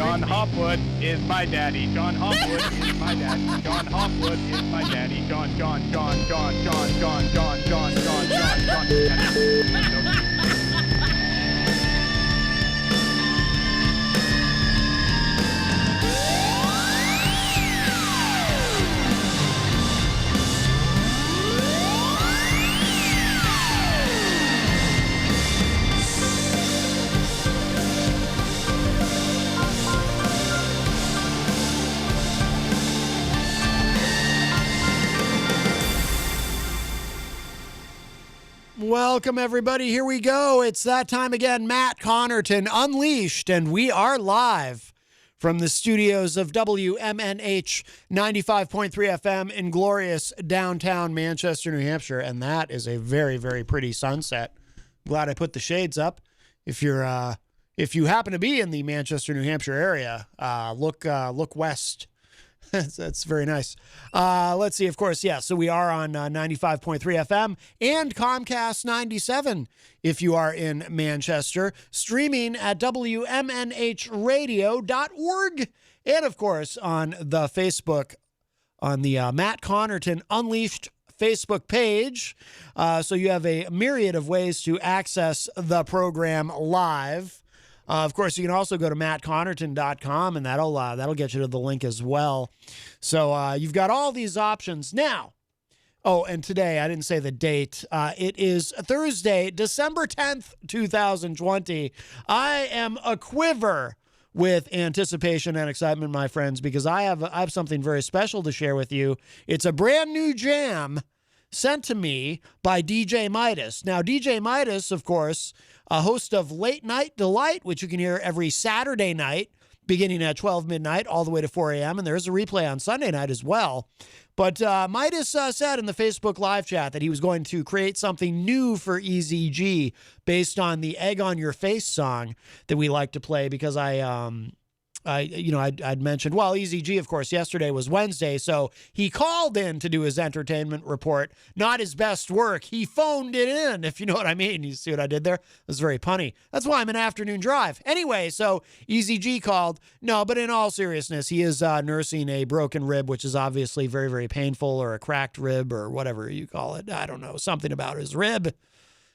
John Hopwood is my daddy. John Hopwood is my daddy. John Hopwood is my daddy. John. Welcome, everybody. Here we go. It's that time again. Matt Connarton Unleashed, and we are live from the studios of WMNH 95.3 FM in glorious downtown Manchester, New Hampshire, and that is a very, very pretty sunset. Glad I put the shades up. If you happen to be in the Manchester, New Hampshire area, look west. That's very nice. Let's see, of course, yeah. So we are on 95.3 FM and Comcast 97 if you are in Manchester, streaming at WMNHradio.org. And, of course, on the Facebook, on the Matt Connarton Unleashed Facebook page. So you have a myriad of ways to access the program live. Of course, you can also go to mattconnerton.com, and that'll get you to the link as well. So you've got all these options now. Oh, and today, I didn't say the date. It is Thursday, December 10th, 2020. I am aquiver with anticipation and excitement, my friends, because I have something very special to share with you. It's a brand new jam sent to me by DJ Midas. Now, DJ Midas, of course, a host of Late Night Delight, which you can hear every Saturday night, beginning at 12 midnight, all the way to 4 a.m., and there's a replay on Sunday night as well. But Midas said in the Facebook live chat that he was going to create something new for Easy G based on the Egg on Your Face song that we like to play, because I'd mentioned, well, Easy G, of course, yesterday was Wednesday, so he called in to do his entertainment report. Not his best work. He phoned it in, if you know what I mean. You see what I did there? It was very punny. That's why I'm an afternoon drive. Anyway, so Easy G called. No, but in all seriousness, he is nursing a broken rib, which is obviously very, very painful, or a cracked rib, or whatever you call it. I don't know, something about his rib.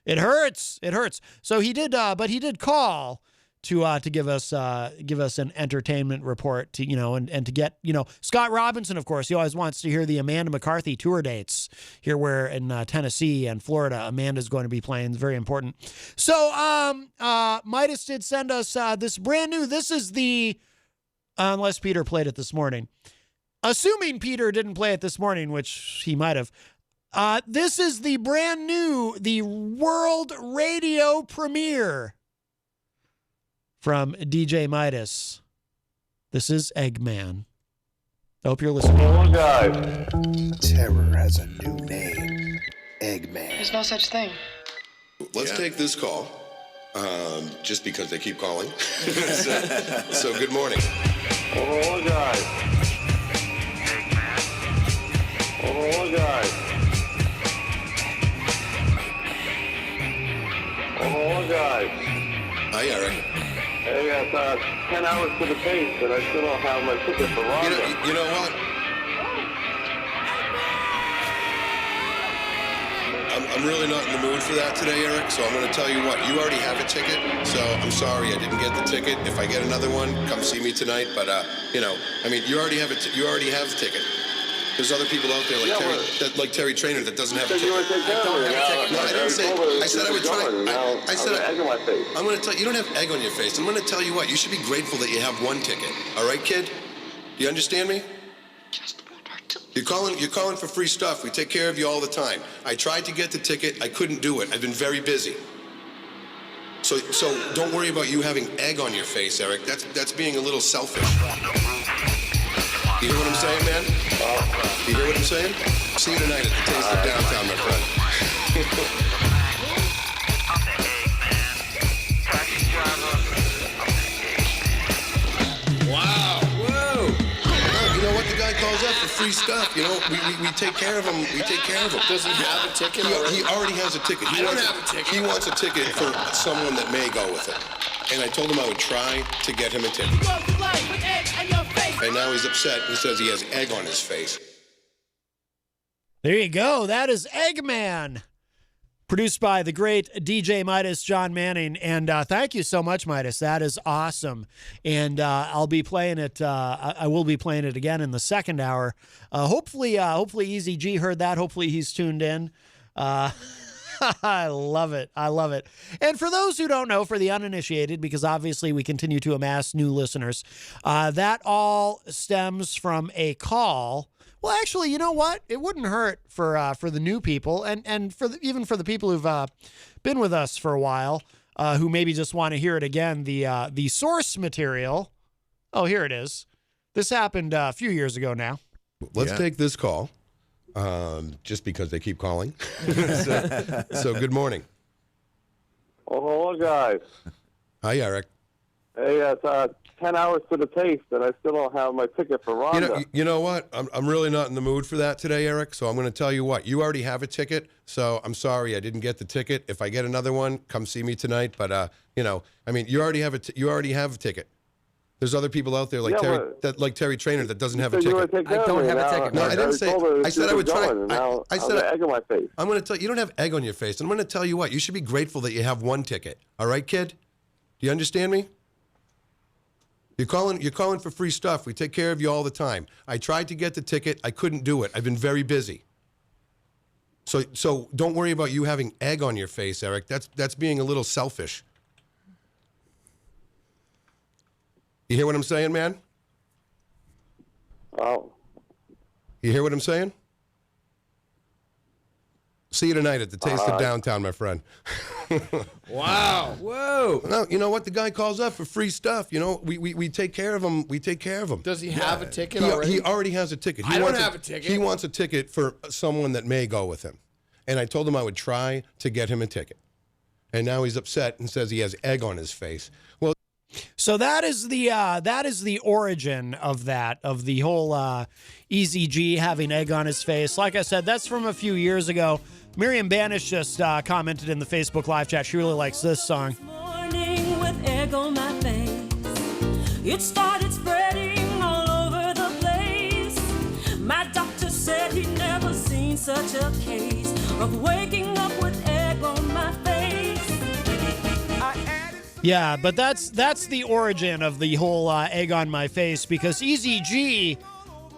It hurts. It hurts. So he did, but he did call to give us an entertainment report, to and to get Scott Robinson, of course. He always wants to hear the Amanda McCarthy tour dates here, where in Tennessee and Florida Amanda's going to be playing. It's very important. So Midas did send us this brand new. This is the unless Peter played it this morning. Assuming Peter didn't play it this morning, which he might have. This is the brand new, the world radio premiere from DJ Midas. This is Eggman. I hope you're listening. Oh, God. Terror has a new name. Eggman. There's no such thing. Let's take this call, just because they keep calling. so good morning. Oh, God. Oh, God. Oh, God. Hi, Eric. Hey, I got 10 hours to the pace, and I still don't have my ticket for Rondo. You know what? I'm really not in the mood for that today, Eric, so I'm going to tell you what. You already have a ticket, so I'm sorry I didn't get the ticket. If I get another one, come see me tonight. But, you already have you already have a ticket. There's other people out there like Terry Traynor that doesn't have a ticket. You were taking care of me. No, I didn't say. I said I would try. I said egg on my face. I'm going to tell you. You don't have egg on your face. I'm going to tell you what. You should be grateful that you have one ticket. All right, kid? You understand me? Just want to. You're calling for free stuff. We take care of you all the time. I tried to get the ticket. I couldn't do it. I've been very busy. So don't worry about you having egg on your face, Eric. That's being a little selfish. You hear what I'm saying, man? You hear what I'm saying? See you tonight at the Taste of Downtown, my friend. Wow. Whoa. You know what? The guy calls up for free stuff. We take care of him. We take care of him. Does he have a ticket? He already has a ticket. He wants a ticket for someone that may go with it. And I told him I would try to get him a ticket. And now he's upset and says he has egg on his face. There you go. That is Eggman, produced by the great DJ Midas, John Manning. And thank you so much, Midas. That is awesome. And I'll be playing it. I will be playing it again in the second hour. Hopefully Easy G heard that. Hopefully he's tuned in. I love it. I love it. And for those who don't know, for the uninitiated, because obviously we continue to amass new listeners, that all stems from a call. Well, actually, you know what? It wouldn't hurt for the new people and even for the people who've been with us for a while, who maybe just want to hear it again. The source material. Oh, here it is. This happened a few years ago now. Let's take this call. Just because they keep calling. So good morning. Oh, hello, guys. Hi, Eric. Hey, it's 10 hours to the taste, and I still don't have my ticket for Rhonda. You know what? I'm really not in the mood for that today, Eric. So I'm going to tell you what. You already have a ticket, so I'm sorry I didn't get the ticket. If I get another one, come see me tonight. But you already have a ticket. There's other people out there like Terry Trainer that doesn't have a ticket. I don't have a ticket. No, I didn't say. I said I would try. I said egg on my face. I'm going to tell you. You don't have egg on your face. I'm going to tell you what. You should be grateful that you have one ticket. All right, kid? Do you understand me? You're calling for free stuff. We take care of you all the time. I tried to get the ticket. I couldn't do it. I've been very busy. So don't worry about you having egg on your face, Eric. That's being a little selfish. You hear what I'm saying, man? Oh. You hear what I'm saying? See you tonight at the Taste of Downtown, my friend. Wow. Whoa. No, you know what? The guy calls up for free stuff. You know, we take care of him. We take care of him. Does he have a ticket already? He already has a ticket. I don't have a ticket. He wants a ticket for someone that may go with him. And I told him I would try to get him a ticket. And now he's upset and says he has egg on his face. Well, so that is the origin of the whole Easy G having egg on his face. Like I said, that's from a few years ago. Miriam Banish just commented in the Facebook live chat. She really likes this song. Morning with egg on my face. It started spreading all over the place. My doctor said he'd never seen such a case of waking up with egg on my face. Yeah, but that's the origin of the whole egg on my face, because Easy G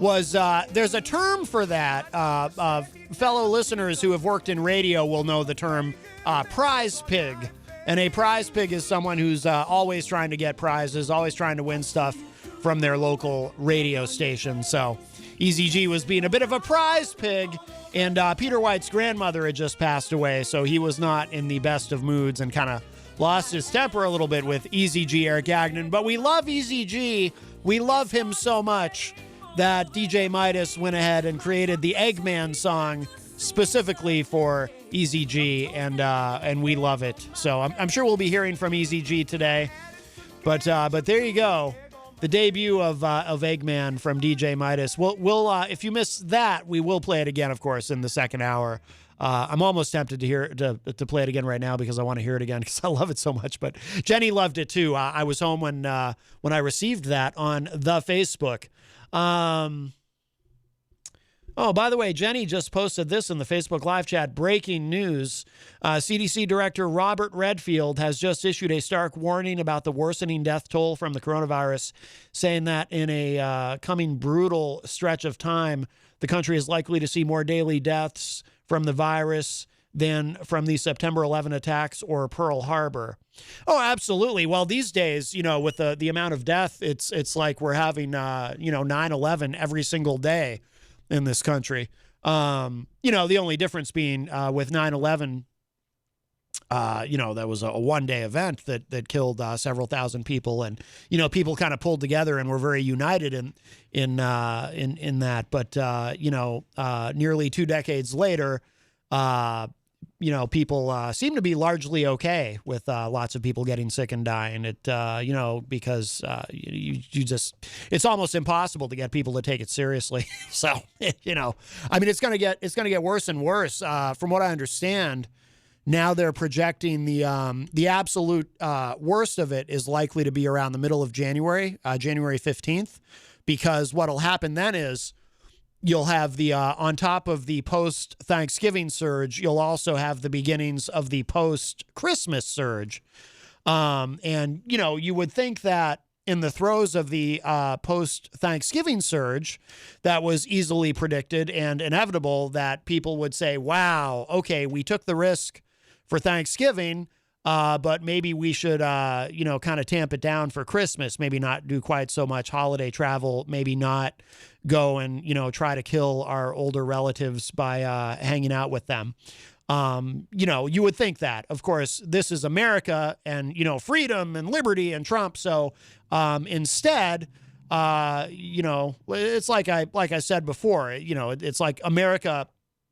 was there's a term for that. Fellow listeners who have worked in radio will know the term prize pig. And a prize pig is someone who's always trying to get prizes, always trying to win stuff from their local radio station. So Easy G was being a bit of a prize pig, and Peter White's grandmother had just passed away, so he was not in the best of moods and kind of lost his temper a little bit with Easy G, Eric Gagnon. But we love Easy G. We love him so much that DJ Midas went ahead and created the Eggman song specifically for Easy G, and we love it. So I'm sure we'll be hearing from Easy G today. But there you go, the debut of Eggman from DJ Midas. We'll if you missed that, we will play it again, of course, in the second hour. I'm almost tempted to play it again right now because I want to hear it again because I love it so much. But Jenny loved it too. I was home when I received that on the Facebook. Oh, by the way, Jenny just posted this in the Facebook live chat. Breaking news. CDC Director Robert Redfield has just issued a stark warning about the worsening death toll from the coronavirus, saying that in a coming brutal stretch of time, the country is likely to see more daily deaths from the virus than from the September 11 attacks or Pearl Harbor. Oh, absolutely. Well, these days, with the amount of death, it's like we're having, 9/11 every single day in this country. The only difference being with 9/11, that was a one-day event that killed several thousand people, and people kind of pulled together and were very united in that. But nearly 2 decades later, people seem to be largely okay with lots of people getting sick and dying. Because it's almost impossible to get people to take it seriously. So, it's going to get worse and worse. From what I understand, Now they're projecting the absolute worst of it is likely to be around the middle of January, January 15th, because what'll happen then is you'll have the on top of the post-Thanksgiving surge, you'll also have the beginnings of the post-Christmas surge. And, you know, you would think that in the throes of the post-Thanksgiving surge that was easily predicted and inevitable, that people would say, wow, okay, we took the risk for Thanksgiving, but maybe we should, you know, kind of tamp it down for Christmas, maybe not do quite so much holiday travel, maybe not go and, you know, try to kill our older relatives by hanging out with them. You know, you would think that. Of course, this is America and, you know, freedom and liberty and Trump. So instead, you know, it's like I said before, you know, it's like America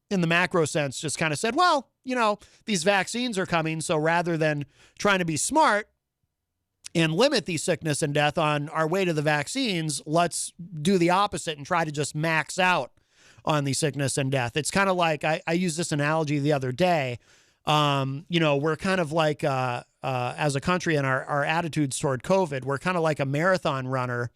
in the macro sense just kind of said, well, you know, these vaccines are coming. So rather than trying to be smart and limit the sickness and death on our way to the vaccines, let's do the opposite and try to just max out on the sickness and death. It's kind of like, I used this analogy the other day. You know, we're kind of like, as a country and our attitudes toward COVID, we're kind of like a marathon runner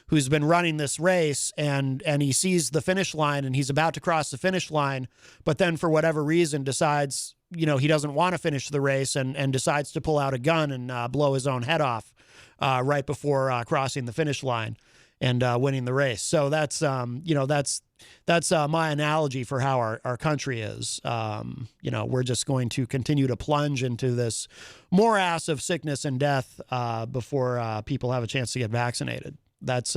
who's been running this race and he sees the finish line and he's about to cross the finish line, but then for whatever reason decides, you know, he doesn't want to finish the race and decides to pull out a gun and blow his own head off right before crossing the finish line and winning the race. So that's, you know, that's my analogy for how our country is. You know, we're just going to continue to plunge into this morass of sickness and death before people have a chance to get vaccinated. That's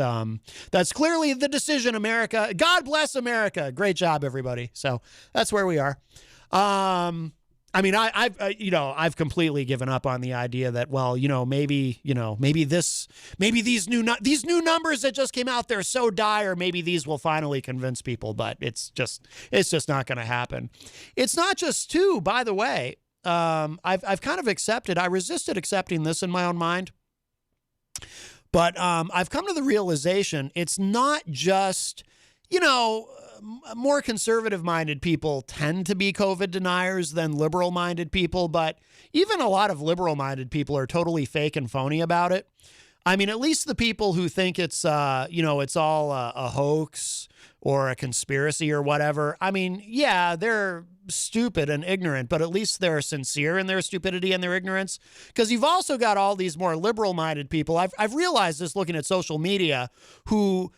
clearly the decision, America. God bless America. Great job, everybody. So that's where we are. I mean, I've completely given up on the idea that, well, maybe these new numbers that just came out, they're so dire, maybe these will finally convince people, but it's just not going to happen. It's not just two, by the way. I've kind of accepted, I resisted accepting this in my own mind, but I've come to the realization it's not just, more conservative-minded people tend to be COVID deniers than liberal-minded people, but even a lot of liberal-minded people are totally fake and phony about it. I mean, at least the people who think it's, it's all a hoax or a conspiracy or whatever. I mean, yeah, they're stupid and ignorant, but at least they're sincere in their stupidity and their ignorance. Because you've also got all these more liberal-minded people. I've realized this looking at social media who,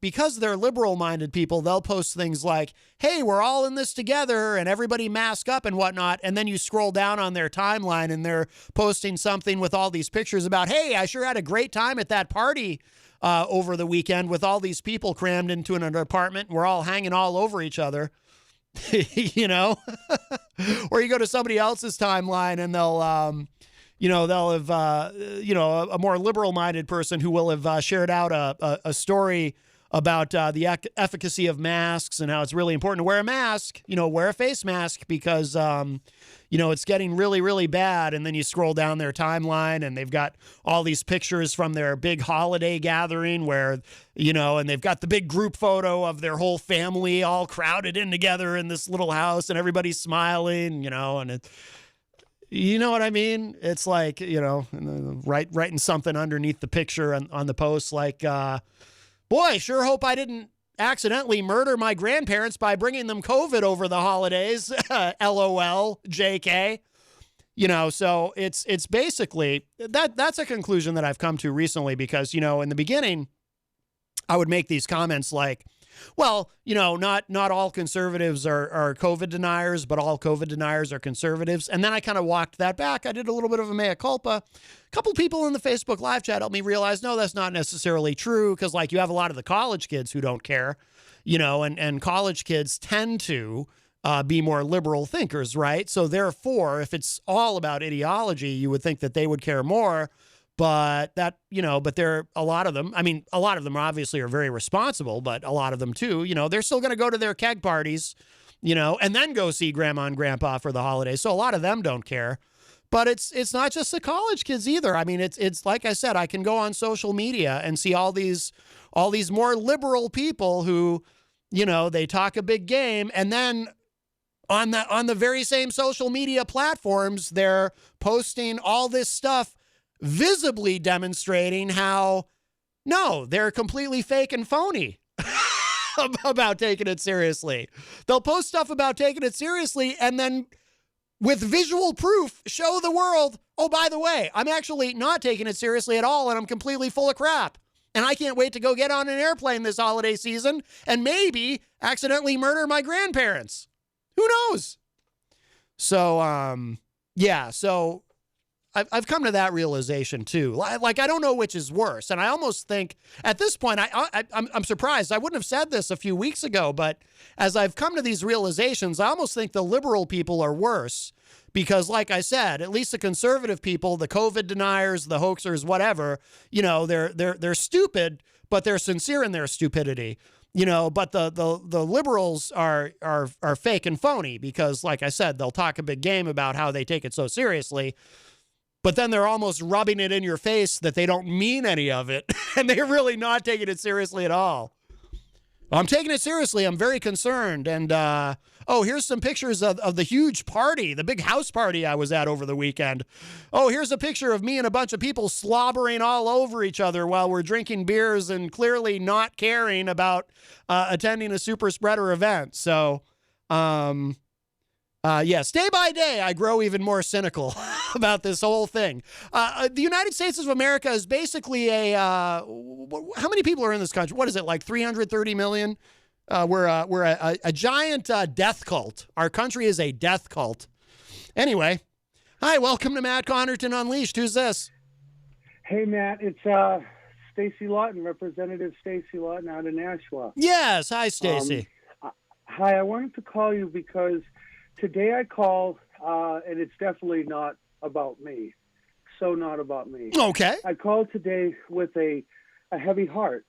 because they're liberal-minded people, they'll post things like, hey, we're all in this together and everybody mask up and whatnot. And then you scroll down on their timeline and they're posting something with all these pictures about, hey, I sure had a great time at that party over the weekend with all these people crammed into an apartment. We're all hanging all over each other. Or you go to somebody else's timeline and they'll have, a more liberal-minded person who will have shared out a story about the efficacy of masks and how it's really important to wear a mask, wear a face mask because, it's getting really, really bad. And then you scroll down their timeline and they've got all these pictures from their big holiday gathering where, and they've got the big group photo of their whole family all crowded in together in this little house and everybody's smiling, and it, you know what I mean? It's like, writing something underneath the picture on the post like, boy, sure hope I didn't accidentally murder my grandparents by bringing them COVID over the holidays. LOL, JK. So it's basically that's a conclusion that I've come to recently because, in the beginning, I would make these comments like, well, not all conservatives are COVID deniers, but all COVID deniers are conservatives. And then I kind of walked that back. I did a little bit of a mea culpa. A couple people in the Facebook live chat helped me realize, no, that's not necessarily true. Because you have a lot of the college kids who don't care, and college kids tend to be more liberal thinkers, right? So therefore, if it's all about ideology, you would think that they would care more. But there are a lot of them. I mean, a lot of them obviously are very responsible, but a lot of them too, they're still going to go to their keg parties, and then go see grandma and grandpa for the holidays. So a lot of them don't care. But it's not just the college kids either. I mean, it's like I said, I can go on social media and see all these more liberal people who, they talk a big game and then On the very same social media platforms, they're posting all this stuff visibly demonstrating how, no, they're completely fake and phony about taking it seriously. They'll post stuff about taking it seriously and then with visual proof show the world, oh, by the way, I'm actually not taking it seriously at all and I'm completely full of crap. And I can't wait to go get on an airplane this holiday season and maybe accidentally murder my grandparents. Who knows? So, yeah, so I've come to that realization too. Like, I don't know which is worse. And I almost think at this point, I'm surprised. I wouldn't have said this a few weeks ago, but as I've come to these realizations, I almost think the liberal people are worse because, like I said, at least the conservative people, the COVID deniers, the hoaxers, whatever, you know, they're stupid, but they're sincere in their stupidity. You know, but the liberals are fake and phony because, like I said, they'll talk a big game about how they take it so seriously, but then they're almost rubbing it in your face that they don't mean any of it, and they're really not taking it seriously at all. I'm taking it seriously. I'm very concerned. And, here's some pictures of the huge party, the big house party I was at over the weekend. Oh, here's a picture of me and a bunch of people slobbering all over each other while we're drinking beers and clearly not caring about attending a super spreader event. So, yes, day by day, I grow even more cynical about this whole thing. The United States of America is basically how many people are in this country? What is it, like 330 million? We're a giant death cult. Our country is a death cult. Anyway, hi, welcome to Matt Connarton Unleashed. Who's this? Hey, Matt, it's Stacie Laughton, Representative Stacie Laughton out of Nashua. Yes, hi, Stacie. Hi, I wanted to call you because today I called, and it's definitely not about me. So not about me. Okay. I called today with a heavy heart.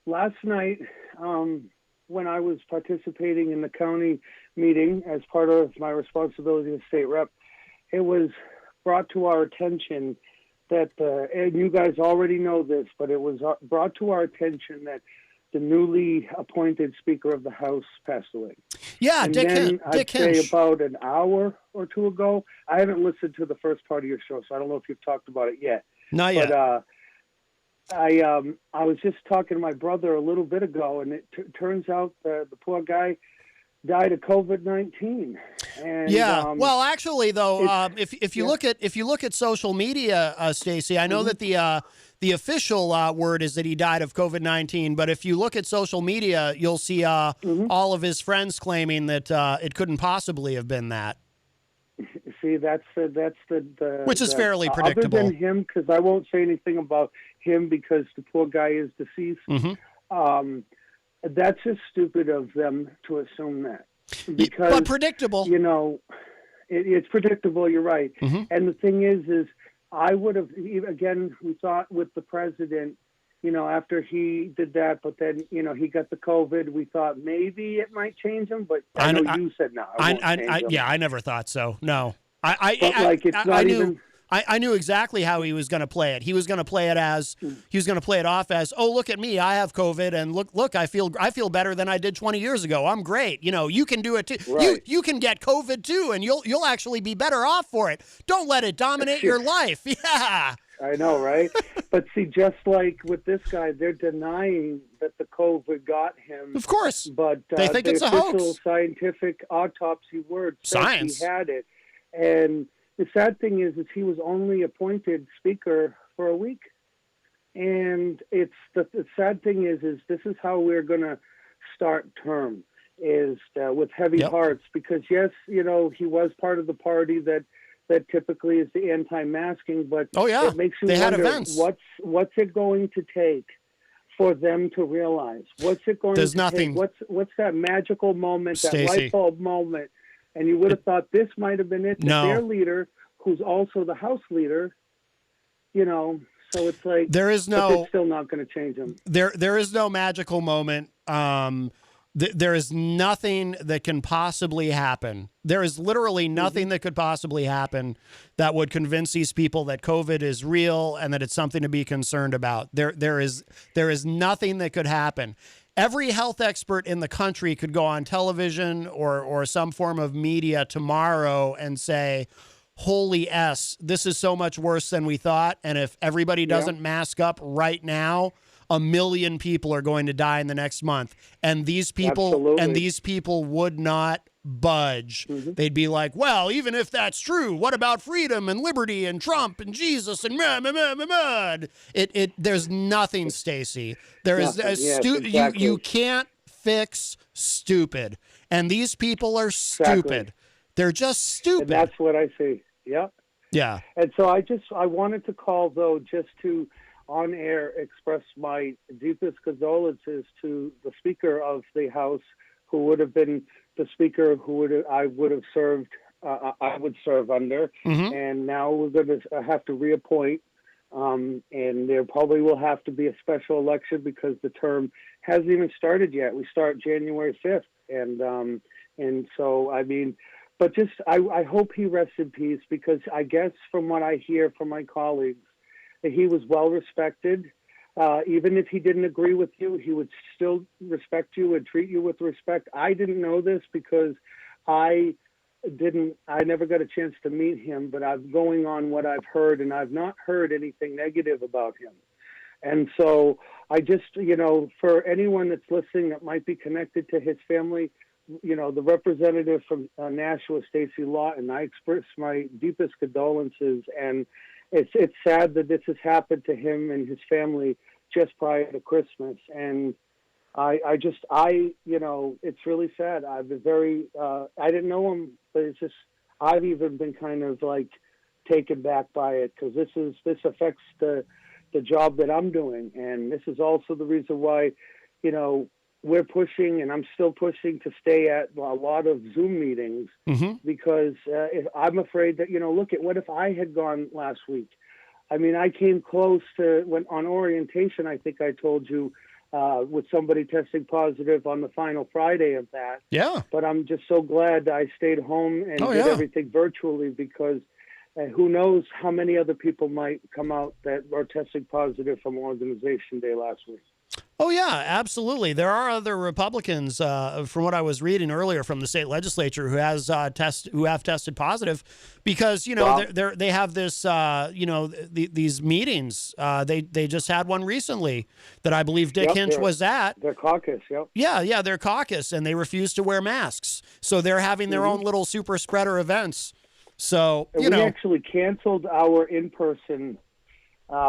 Last night, when I was participating in the county meeting as part of my responsibility as state rep, it was brought to our attention that, and you guys already know this, but it was brought to our attention that the newly appointed Speaker of the House passed away. Yeah, and Dick then I'd say Hinch. about an hour or two ago, I haven't listened to the first part of your show, so I don't know if you've talked about it yet. Not yet. But I was just talking to my brother a little bit ago, and it turns out the poor guy died of COVID-19. And, yeah. Well, actually, though, if you look at social media, Stacie, I know that the official word is that he died of COVID-19, but if you look at social media, you'll see all of his friends claiming that it couldn't possibly have been that. See, that's the which is fairly predictable. Other than him, because I won't say anything about him because the poor guy is deceased. Mm-hmm. That's just stupid of them to assume that. Because, but predictable. You know, it's predictable. You're right. Mm-hmm. And the thing is I would have, again, we thought with the president, you know, after he did that, but then, you know, he got the COVID, we thought maybe it might change him, but I know you said no. Yeah, I never thought so. No. I knew exactly how he was going to play it. He was going to play it off as, oh, look at me, I have COVID, and look, I feel better than I did 20 years ago. I'm great. You know, you can do it too. Right. You can get COVID too, and you'll actually be better off for it. Don't let it dominate your life. Yeah. I know, right? But see, just like with this guy, they're denying that the COVID got him. Of course. But they think it's a hoax. Scientific autopsy word says Science. He had it. And the sad thing is he was only appointed speaker for a week. And it's the sad thing is this is how we're going to start term, is with heavy hearts. Because, yes, you know, he was part of the party that typically is the anti-masking, but it makes you wonder what's it going to take for them to realize? What's it going to take? What's that magical moment, Stacie. that light bulb moment? And you would have thought this might have been it. No. Their leader, who's also the House leader, you know, so it's like it's still not going to change him. There is no magical moment. There is nothing that can possibly happen. There is literally nothing that could possibly happen that would convince these people that COVID is real and that it's something to be concerned about. There is nothing that could happen. every health expert in the country could go on television or some form of media tomorrow and say, holy S, this is so much worse than we thought. And if everybody doesn't mask up right now, 1 million people are going to die in the next month. And these people would not budge. They'd be like, well, even if that's true, what about freedom and liberty and Trump and Jesus and there's nothing, Stacie. There is exactly. you can't fix stupid. And these people are stupid. Exactly. They're just stupid. And that's what I see. Yep. Yeah. And so I wanted to call, though, just to on air express my deepest condolences to the Speaker of the House, who would have been the Speaker I would serve under, and now we're going to have to reappoint, and there probably will have to be a special election because the term hasn't even started yet. We start January 5th, and so I mean, but just I hope he rests in peace, because I guess from what I hear from my colleagues, that he was well respected. Even if he didn't agree with you, he would still respect you and treat you with respect. I didn't know this because I never got a chance to meet him, but I'm going on what I've heard, and I've not heard anything negative about him. And so I just, for anyone that's listening that might be connected to his family, the representative from Nashua, Stacie Laughton, I express my deepest condolences, and it's sad that this has happened to him and his family just prior to Christmas. And it's really sad. I've been I didn't know him, but it's just, I've even been kind of like taken back by it, because this affects the job that I'm doing. And this is also the reason why, we're pushing, and I'm still pushing to stay at a lot of Zoom meetings, because I'm afraid that, look at what if I had gone last week? I mean, I came close to on orientation, I think I told you, with somebody testing positive on the final Friday of that. Yeah. But I'm just so glad I stayed home and did everything virtually, because who knows how many other people might come out that are testing positive from Organization Day last week. Oh, yeah, absolutely. There are other Republicans, from what I was reading earlier from the state legislature, who have tested positive, because, they have this, these meetings. They just had one recently that I believe Dick Hinch was at. Their caucus, yep. Yeah, their caucus, and they refused to wear masks. So they're having their own little super spreader events. So, we actually canceled our in-person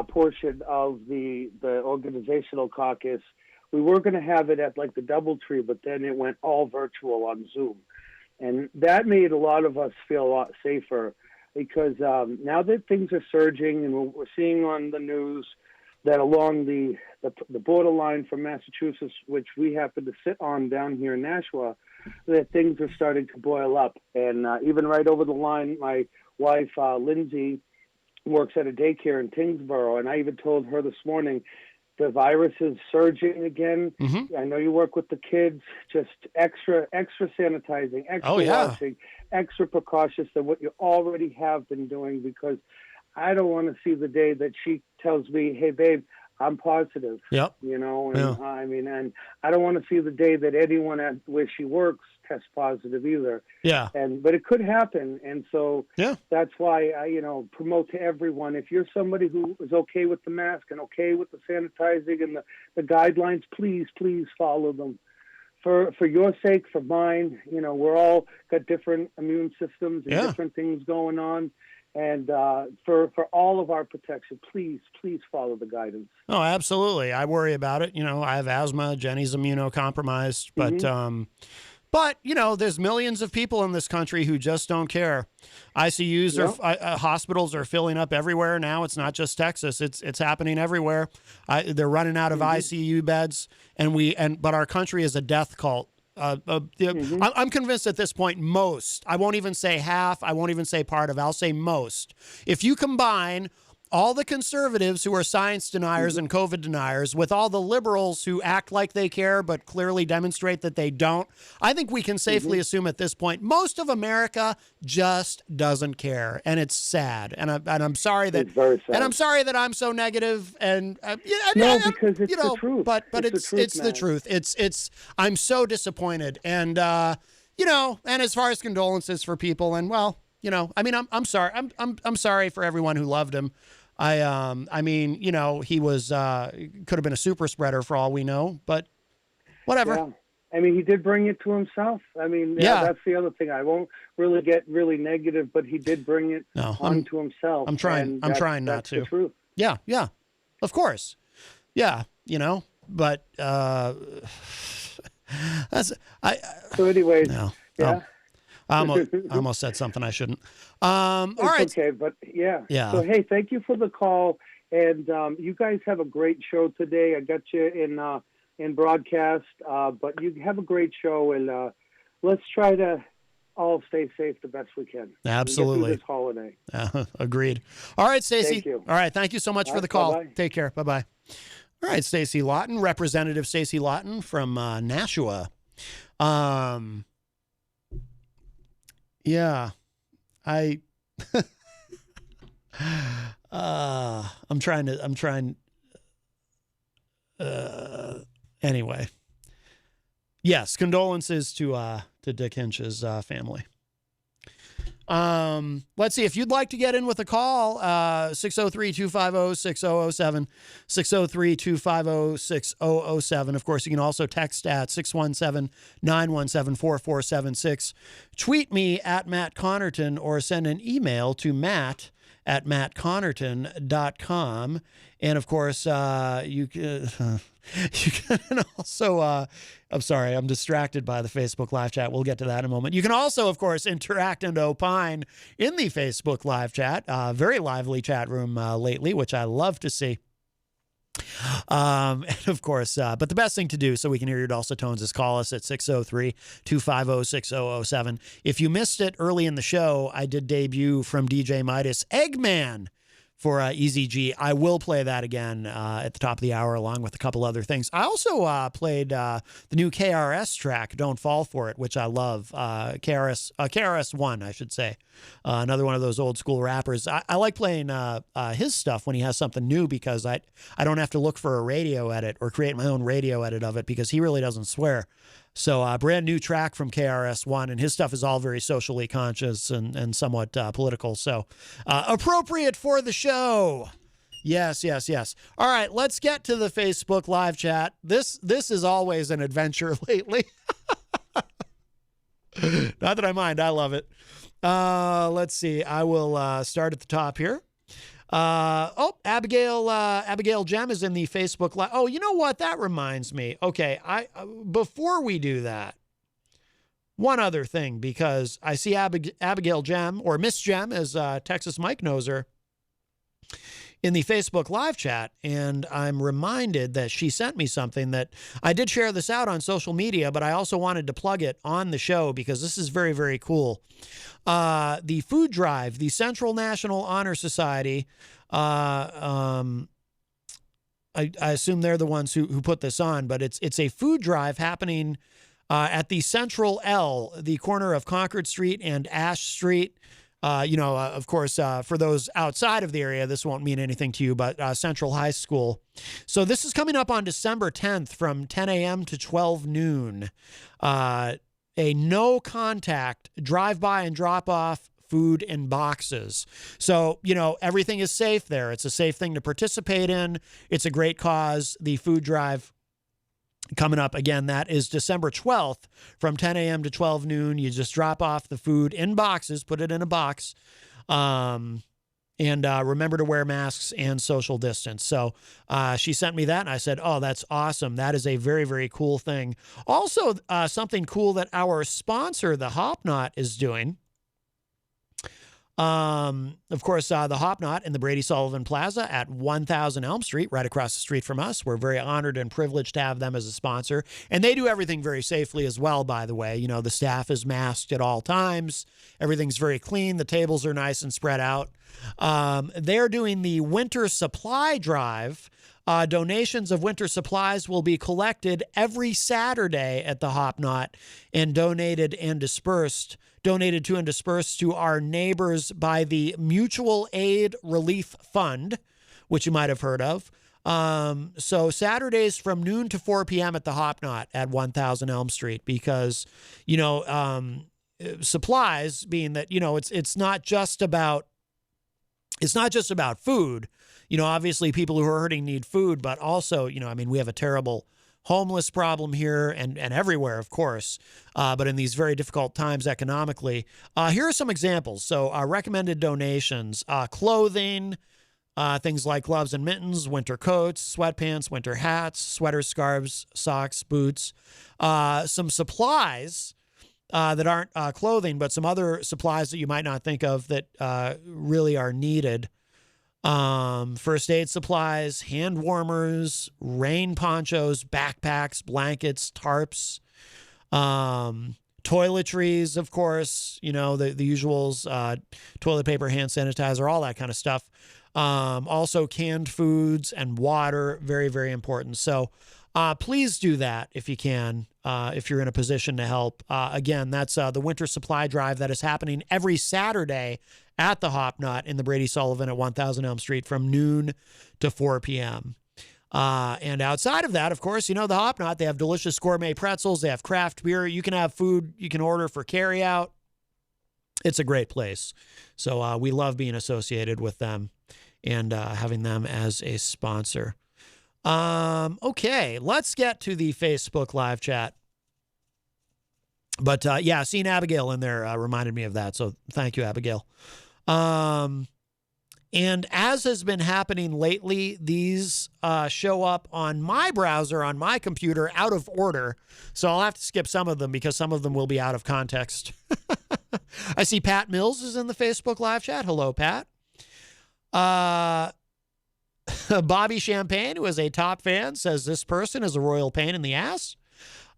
portion of the organizational caucus. We were going to have it at like the DoubleTree, but then it went all virtual on Zoom, and that made a lot of us feel a lot safer, because now that things are surging, and we're seeing on the news that along the borderline from Massachusetts, which we happen to sit on down here in Nashua, that things are starting to boil up. And even right over the line, my wife, Lindsay, works at a daycare in Tingsboro, and I even told her this morning, the virus is surging again. I know you work with the kids, just extra sanitizing, extra washing, extra precautious than what you already have been doing, because I don't want to see the day that she tells me, hey, babe, I'm positive. Yep. I mean, and I don't want to see the day that anyone at where she works tests positive either. Yeah. But it could happen. And so that's why I, promote to everyone, if you're somebody who is okay with the mask and okay with the sanitizing and the guidelines, please follow them. For your sake, for mine, we're all got different immune systems and different things going on. And for all of our protection, please follow the guidance. Oh, absolutely. I worry about it. I have asthma. Jenny's immunocompromised. But there's millions of people in this country who just don't care. ICUs hospitals are filling up everywhere now. It's not just Texas. It's happening everywhere. They're running out of ICU beds, but our country is a death cult. I'm convinced at this point, most, I won't even say half, I won't even say part of, I'll say most. If you combine all the conservatives who are science deniers and COVID deniers, with all the liberals who act like they care but clearly demonstrate that they don't, I think we can safely assume at this point most of America just doesn't care, and it's sad. And I'm sorry that It's very sad. and I'm sorry that I'm so negative. And No, because it's the truth. But It's it's the the truth, truth. It's I'm so disappointed, and and as far as condolences for people, and well, I mean, I'm sorry. I'm sorry for everyone who loved him. I mean, he was could have been a super spreader for all we know, but whatever. Yeah. I mean, he did bring it to himself. I mean, that's the other thing. I won't really get really negative, but he did bring it onto himself. I'm trying. I'm trying not that's to. The truth. Yeah, of course. Yeah, but that's So, anyways, no. yeah. I almost said something I shouldn't. All right. Okay, but yeah. Yeah. So, hey, thank you for the call, and you guys have a great show today. I got you in broadcast, but you have a great show, and let's try to all stay safe the best we can. Absolutely. This holiday. Agreed. All right, Stacie. Thank you. All right, thank you so much for the call. Bye-bye. Take care. Bye-bye. All right, Stacie Laughton, Representative Stacie Laughton from Nashua. Yeah, I'm trying. Anyway. Yes, condolences to Dick Hinch's family. Let's see if you'd like to get in with a call, 603-250-6007, 603-250-6007. Of course, you can also text at 617-917-4476. Tweet me at Matt Connarton or send an email to matt@mattconnerton.com. And of course, you can also, I'm sorry, I'm distracted by the Facebook live chat. We'll get to that in a moment. You can also, of course, interact and opine in the Facebook live chat. Very lively chat room lately, which I love to see. And of course, but the best thing to do so we can hear your dulcet tones is call us at 603-250-6007. If you missed it early in the show, I did debut from DJ Midas Eggman for EZG. I will play that again at the top of the hour, along with a couple other things. I also played the new KRS track, Don't Fall For It, which I love. KRS-One, I should say. Another one of those old school rappers. I like playing his stuff when he has something new, because I don't have to look for a radio edit or create my own radio edit of it, because he really doesn't swear. So brand new track from KRS-One, and his stuff is all very socially conscious and somewhat political. So appropriate for the show. Yes. All right, let's get to the Facebook live chat. This is always an adventure lately. Not that I mind. I love it. Let's see. I will start at the top here. Abigail Gem is in the Facebook live. Oh, you know what? That reminds me. Okay, before we do that, one other thing, because I see Abigail Gem, or Miss Gem, as Texas Mike knows her, in the Facebook live chat, and I'm reminded that she sent me something that I did share this out on social media, but I also wanted to plug it on the show because this is very, very cool. The food drive, the Central National Honor Society, I assume they're the ones who put this on, but it's a food drive happening at the Central L, the corner of Concord Street and Ash Street. Of course, for those outside of the area, this won't mean anything to you, but Central High School. So this is coming up on December 10th from 10 a.m. to 12 noon. A no contact drive-by and drop-off food in boxes. So, everything is safe there. It's a safe thing to participate in. It's a great cause. The food drive coming up, again, that is December 12th from 10 a.m. to 12 noon. You just drop off the food in boxes, put it in a box, and remember to wear masks and social distance. So she sent me that, and I said, oh, that's awesome. That is a very, very cool thing. Also, something cool that our sponsor, the Hop Knot, is doing. Of course, the Hop Knot in the Brady Sullivan Plaza at 1000 Elm Street, right across the street from us. We're very honored and privileged to have them as a sponsor. And they do everything very safely as well, by the way. You know, the staff is masked at all times. Everything's very clean. The tables are nice and spread out. They're doing the winter supply drive. Donations of winter supplies will be collected every Saturday at the Hop Knot and donated to and dispersed to our neighbors by the Mutual Aid Relief Fund, which you might have heard of. So Saturdays from noon to 4 p.m. at the Hop Knot at 1000 Elm Street, because, you know, supplies being that, you know, it's not just about food. You know, obviously people who are hurting need food, but also, you know, I mean, we have a terrible homeless problem here and everywhere, of course, but in these very difficult times economically. Here are some examples. So recommended donations, clothing, things like gloves and mittens, winter coats, sweatpants, winter hats, sweaters, scarves, socks, boots, some supplies that aren't clothing, but some other supplies that you might not think of that really are needed. First aid supplies, hand warmers, rain ponchos, backpacks, blankets, tarps, toiletries, of course, you know, the usuals, toilet paper, hand sanitizer, all that kind of stuff. Also canned foods and water, very, very important. So, please do that if you can, if you're in a position to help. Again, that's the winter supply drive that is happening every Saturday at the Hop Knot in the Brady Sullivan at 1000 Elm Street from noon to 4 p.m. And outside of that, of course, you know, the Hop Knot, they have delicious gourmet pretzels. They have craft beer. You can have food you can order for carry out. It's a great place. So we love being associated with them and having them as a sponsor. Okay, let's get to the Facebook live chat. But yeah, seeing Abigail in there reminded me of that. So thank you, Abigail. And as has been happening lately, these show up on my browser, on my computer, out of order. So I'll have to skip some of them because some of them will be out of context. I see Pat Mills is in the Facebook live chat. Hello, Pat. Bobby Champagne, who is a top fan, says this person is a royal pain in the ass.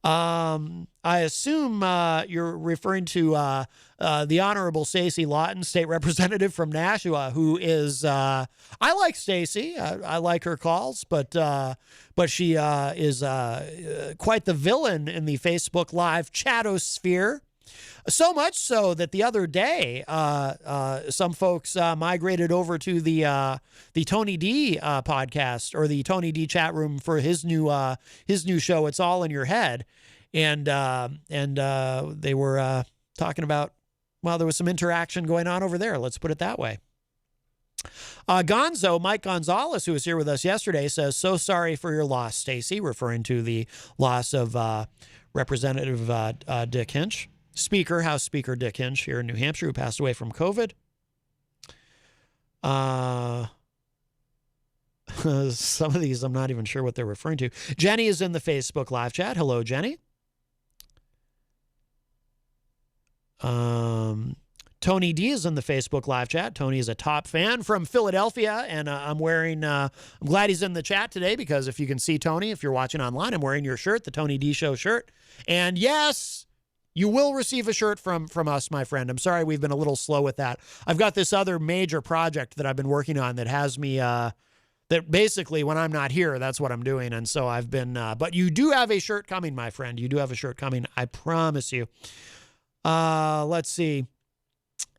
I assume you're referring to the Honorable Stacie Laughton, state representative from Nashua, who is I like Stacie. I like her calls, but she is quite the villain in the Facebook Live chatosphere. So much so that the other day, some folks migrated over to the Tony D podcast, or the Tony D chat room for his new show. It's All in Your Head, and they were talking about, well, there was some interaction going on over there. Let's put it that way. Gonzo, Mike Gonzalez, who was here with us yesterday, says, "So sorry for your loss, Stacie," referring to the loss of Representative Dick Hinch. House Speaker Dick Hinch here in New Hampshire, who passed away from COVID. Some of these I'm not even sure what they're referring to. Jenny is in the Facebook live chat. Hello, Jenny. Tony D is in the Facebook live chat. Tony is a top fan from Philadelphia, and I'm glad he's in the chat today, because if you can see Tony, if you're watching online, I'm wearing your shirt, the Tony D Show shirt. And yes, you will receive a shirt from us, my friend. I'm sorry we've been a little slow with that. I've got this other major project that I've been working on that has me, that basically when I'm not here, that's what I'm doing. And so I've been, but you do have a shirt coming, my friend. You do have a shirt coming. I promise you. Let's see.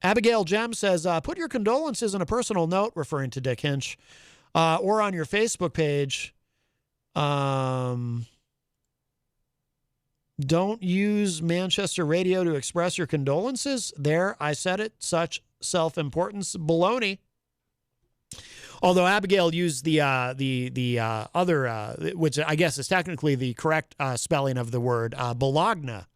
Abigail Jem says, put your condolences in a personal note, referring to Dick Hinch, or on your Facebook page. Don't use Manchester radio to express your condolences. There, I said it. Such self-importance. Baloney. Although Abigail used the other, which I guess is technically the correct spelling of the word, Bologna.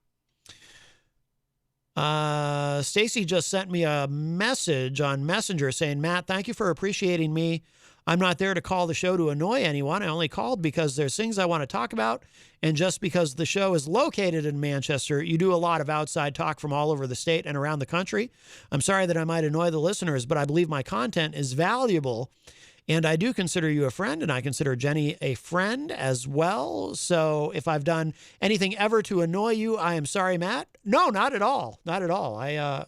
Stacie just sent me a message on Messenger saying, Matt, thank you for appreciating me. I'm not there to call the show to annoy anyone. I only called because there's things I want to talk about. And just because the show is located in Manchester, you do a lot of outside talk from all over the state and around the country. I'm sorry that I might annoy the listeners, but I believe my content is valuable. And I do consider you a friend, and I consider Jenny a friend as well. So if I've done anything ever to annoy you, I am sorry, Matt. No, not at all. Not at all. I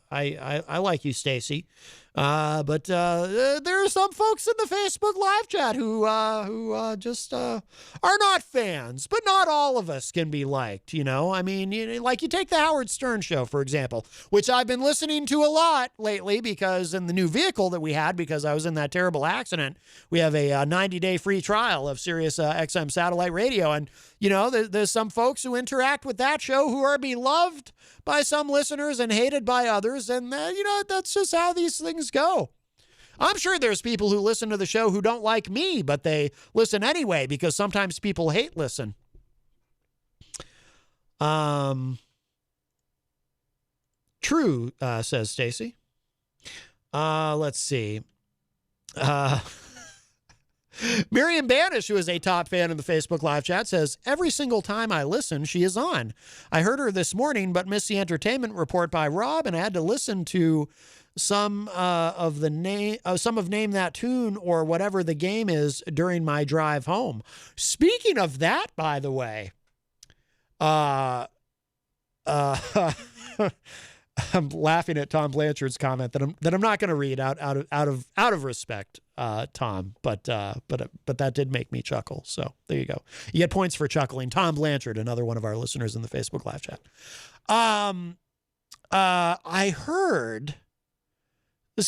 like you, Stacie. But there are some folks in the Facebook live chat who just are not fans, but not all of us can be liked, you know? I mean, like you take the Howard Stern show, for example, which I've been listening to a lot lately because in the new vehicle that we had, because I was in that terrible accident, we have a 90-day free trial of Sirius XM satellite radio. And, you know, there's some folks who interact with that show who are beloved by some listeners and hated by others. And, you know, that's just how these things go. I'm sure there's people who listen to the show who don't like me, but they listen anyway because sometimes people hate listen. True, says Stacie. Let's see. Miriam Banish, who is a top fan in the Facebook live chat, says, every single time I listen, she is on. I heard her this morning, but missed the entertainment report by Rob, and I had to listen to some of Name That Tune or whatever the game is during my drive home. Speaking of that, by the way, I'm laughing at Tom Blanchard's comment that I'm not going to read out of respect, Tom, but that did make me chuckle. So there you go. You get points for chuckling. Tom Blanchard, another one of our listeners in the Facebook live chat. I heard there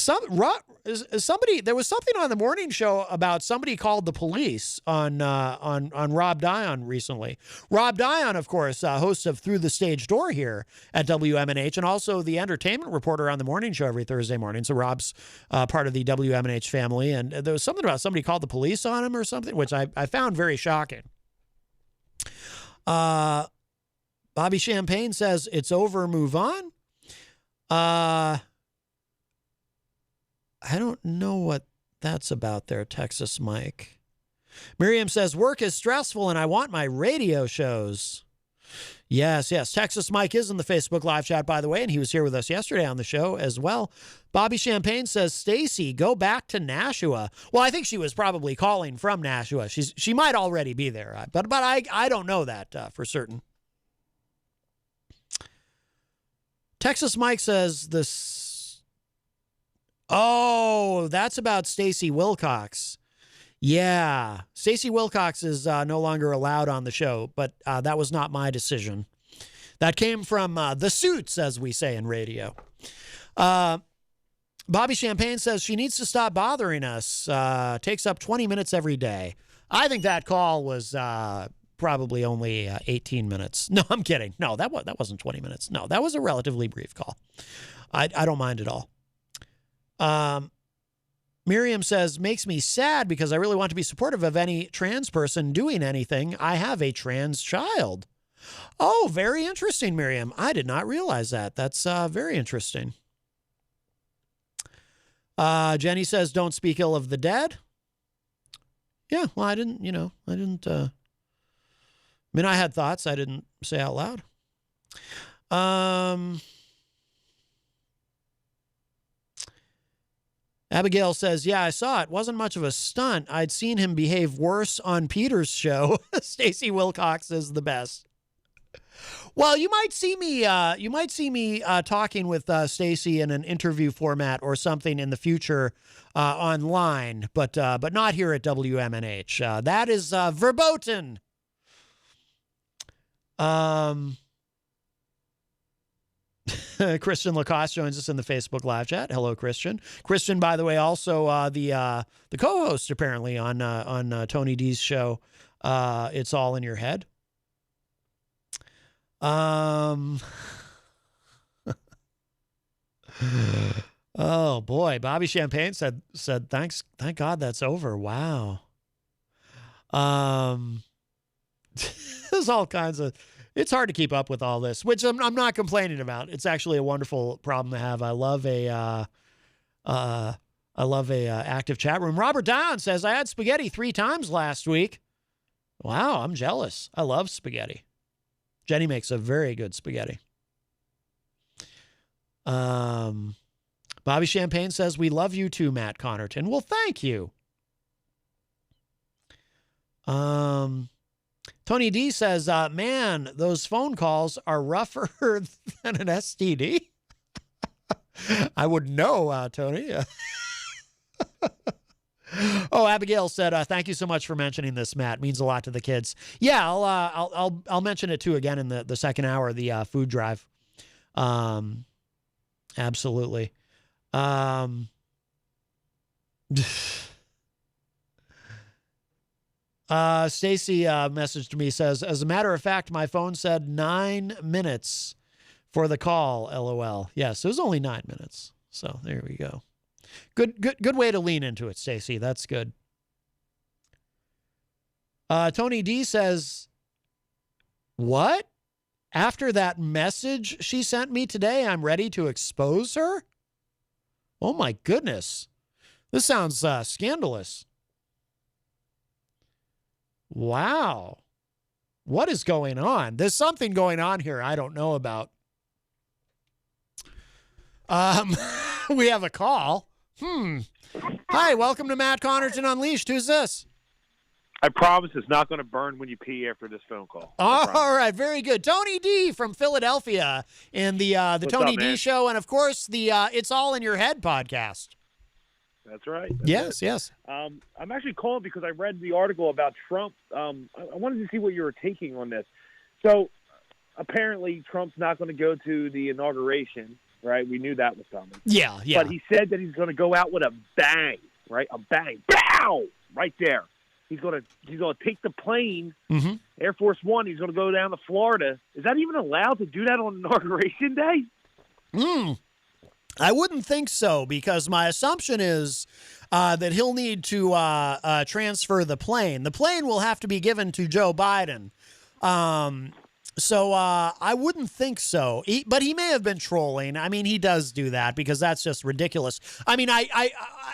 was something on the morning show about somebody called the police on Rob Dion recently. Rob Dion, of course, host of Through the Stage Door here at WMNH, and also the entertainment reporter on the morning show every Thursday morning. So Rob's part of the WMNH family, and there was something about somebody called the police on him or something, which I found very shocking. Bobby Champagne says, it's over, move on. I don't know what that's about there, Texas Mike. Miriam says, work is stressful and I want my radio shows. Yes. Texas Mike is in the Facebook live chat, by the way, and he was here with us yesterday on the show as well. Bobby Champagne says, Stacie, go back to Nashua. Well, I think she was probably calling from Nashua. She might already be there, but I don't know that for certain. Texas Mike says this. Oh, that's about Stacie Wilcox. Yeah. Stacie Wilcox is no longer allowed on the show, but that was not my decision. That came from the suits, as we say in radio. Bobby Champagne says she needs to stop bothering us. Takes up 20 minutes every day. I think that call was probably only 18 minutes. No, I'm kidding. No, that wasn't 20 minutes. No, that was a relatively brief call. I don't mind at all. Miriam says, makes me sad because I really want to be supportive of any trans person doing anything. I have a trans child. Oh, very interesting, Miriam. I did not realize that. That's very interesting. Jenny says, don't speak ill of the dead. Yeah, well, I had thoughts I didn't say out loud. Abigail says, yeah, I saw it. Wasn't much of a stunt. I'd seen him behave worse on Peter's show. Stacie Wilcox is the best. Well, you might see me talking with Stacie in an interview format or something in the future online, but not here at WMNH. That is verboten. Christian LaCoss joins us in the Facebook live chat. Hello, Christian. Christian, by the way, also the co-host apparently on Tony D's show. It's All in Your Head. Oh boy, Bobby Champagne said thank God that's over. Wow. There's all kinds of. It's hard to keep up with all this, which I'm not complaining about. It's actually a wonderful problem to have. I love a active chat room. Robert Dion says, I had spaghetti 3 times last week. Wow, I'm jealous. I love spaghetti. Jenny makes a very good spaghetti. Bobby Champagne says, we love you too, Matt Connarton. Well, thank you. Tony D says, man, those phone calls are rougher than an STD. I wouldn't know, Tony. Oh, Abigail said, thank you so much for mentioning this, Matt. It means a lot to the kids. Yeah, I'll mention it too again in the second hour, the food drive. Absolutely. Stacie messaged me, says, as a matter of fact, my phone said 9 minutes for the call, LOL. Yes, it was only 9 minutes. So there we go. Good way to lean into it, Stacie. That's good. Tony D says, what? After that message she sent me today, I'm ready to expose her? Oh my goodness. This sounds scandalous. Wow. What is going on? There's something going on here I don't know about. We have a call. Hi, welcome to Matt Connarton Unleashed. Who's this? I promise it's not going to burn when you pee after this phone call. All right, very good. Tony D from Philadelphia in the Tony D Show, and of course the It's All in Your Head podcast. That's right. Yes. I'm actually calling because I read the article about Trump. I wanted to see what you were taking on this. So apparently Trump's not going to go to the inauguration, right? We knew that was coming. Yeah. But he said that he's going to go out with a bang, right? A bang, bow, right there. He's going to take the plane, Air Force One. He's going to go down to Florida. Is that even allowed to do that on Inauguration Day? I wouldn't think so, because my assumption is that he'll need to transfer the plane. The plane will have to be given to Joe Biden. So I wouldn't think so. But he may have been trolling. I mean, he does do that because that's just ridiculous. I mean, I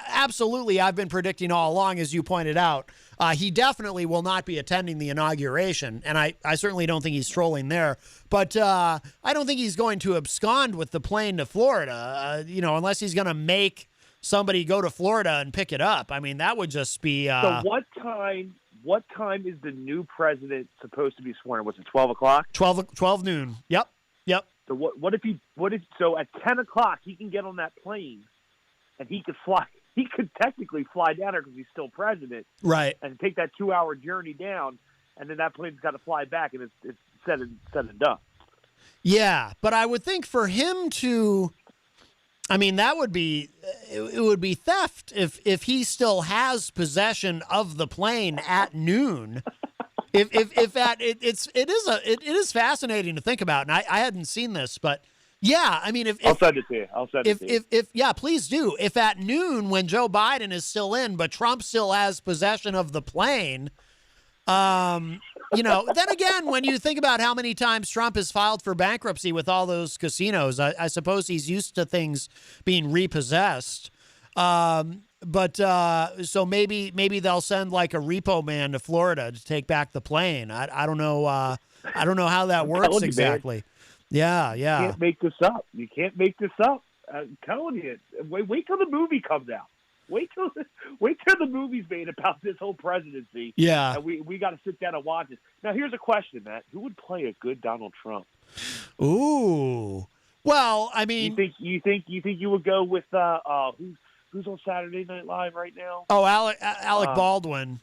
absolutely, I've been predicting all along, as you pointed out, he definitely will not be attending the inauguration. And I certainly don't think he's trolling there. But I don't think he's going to abscond with the plane to Florida, unless he's going to make somebody go to Florida and pick it up. I mean, that would just be... So what time is the new president supposed to be sworn in? Was it 12 o'clock? 12 noon. Yep. So what if so at 10 o'clock he can get on that plane and he could fly. He could technically fly down there because he's still president. Right. And take that 2-hour journey down, and then that plane's got to fly back, and it's said and done. Yeah, but I would think for him to... I mean, that would be, it would be theft if he still has possession of the plane at noon. It is fascinating to think about, and I hadn't seen this, but yeah, I mean, I'll send it to you. If please do. If at noon when Joe Biden is still in, but Trump still has possession of the plane, then again, when you think about how many times Trump has filed for bankruptcy with all those casinos, I suppose he's used to things being repossessed. But so maybe they'll send like a repo man to Florida to take back the plane. I don't know. I don't know how that works exactly. Yeah. You can't make this up. I'm telling you. Wait till the movie comes out. Wait till the movie's made about this whole presidency. Yeah. And we got to sit down and watch it. Now, here's a question, Matt. Who would play a good Donald Trump? Ooh. Well, I mean, you think you would go with who's on Saturday Night Live right now? Oh, Alec Baldwin.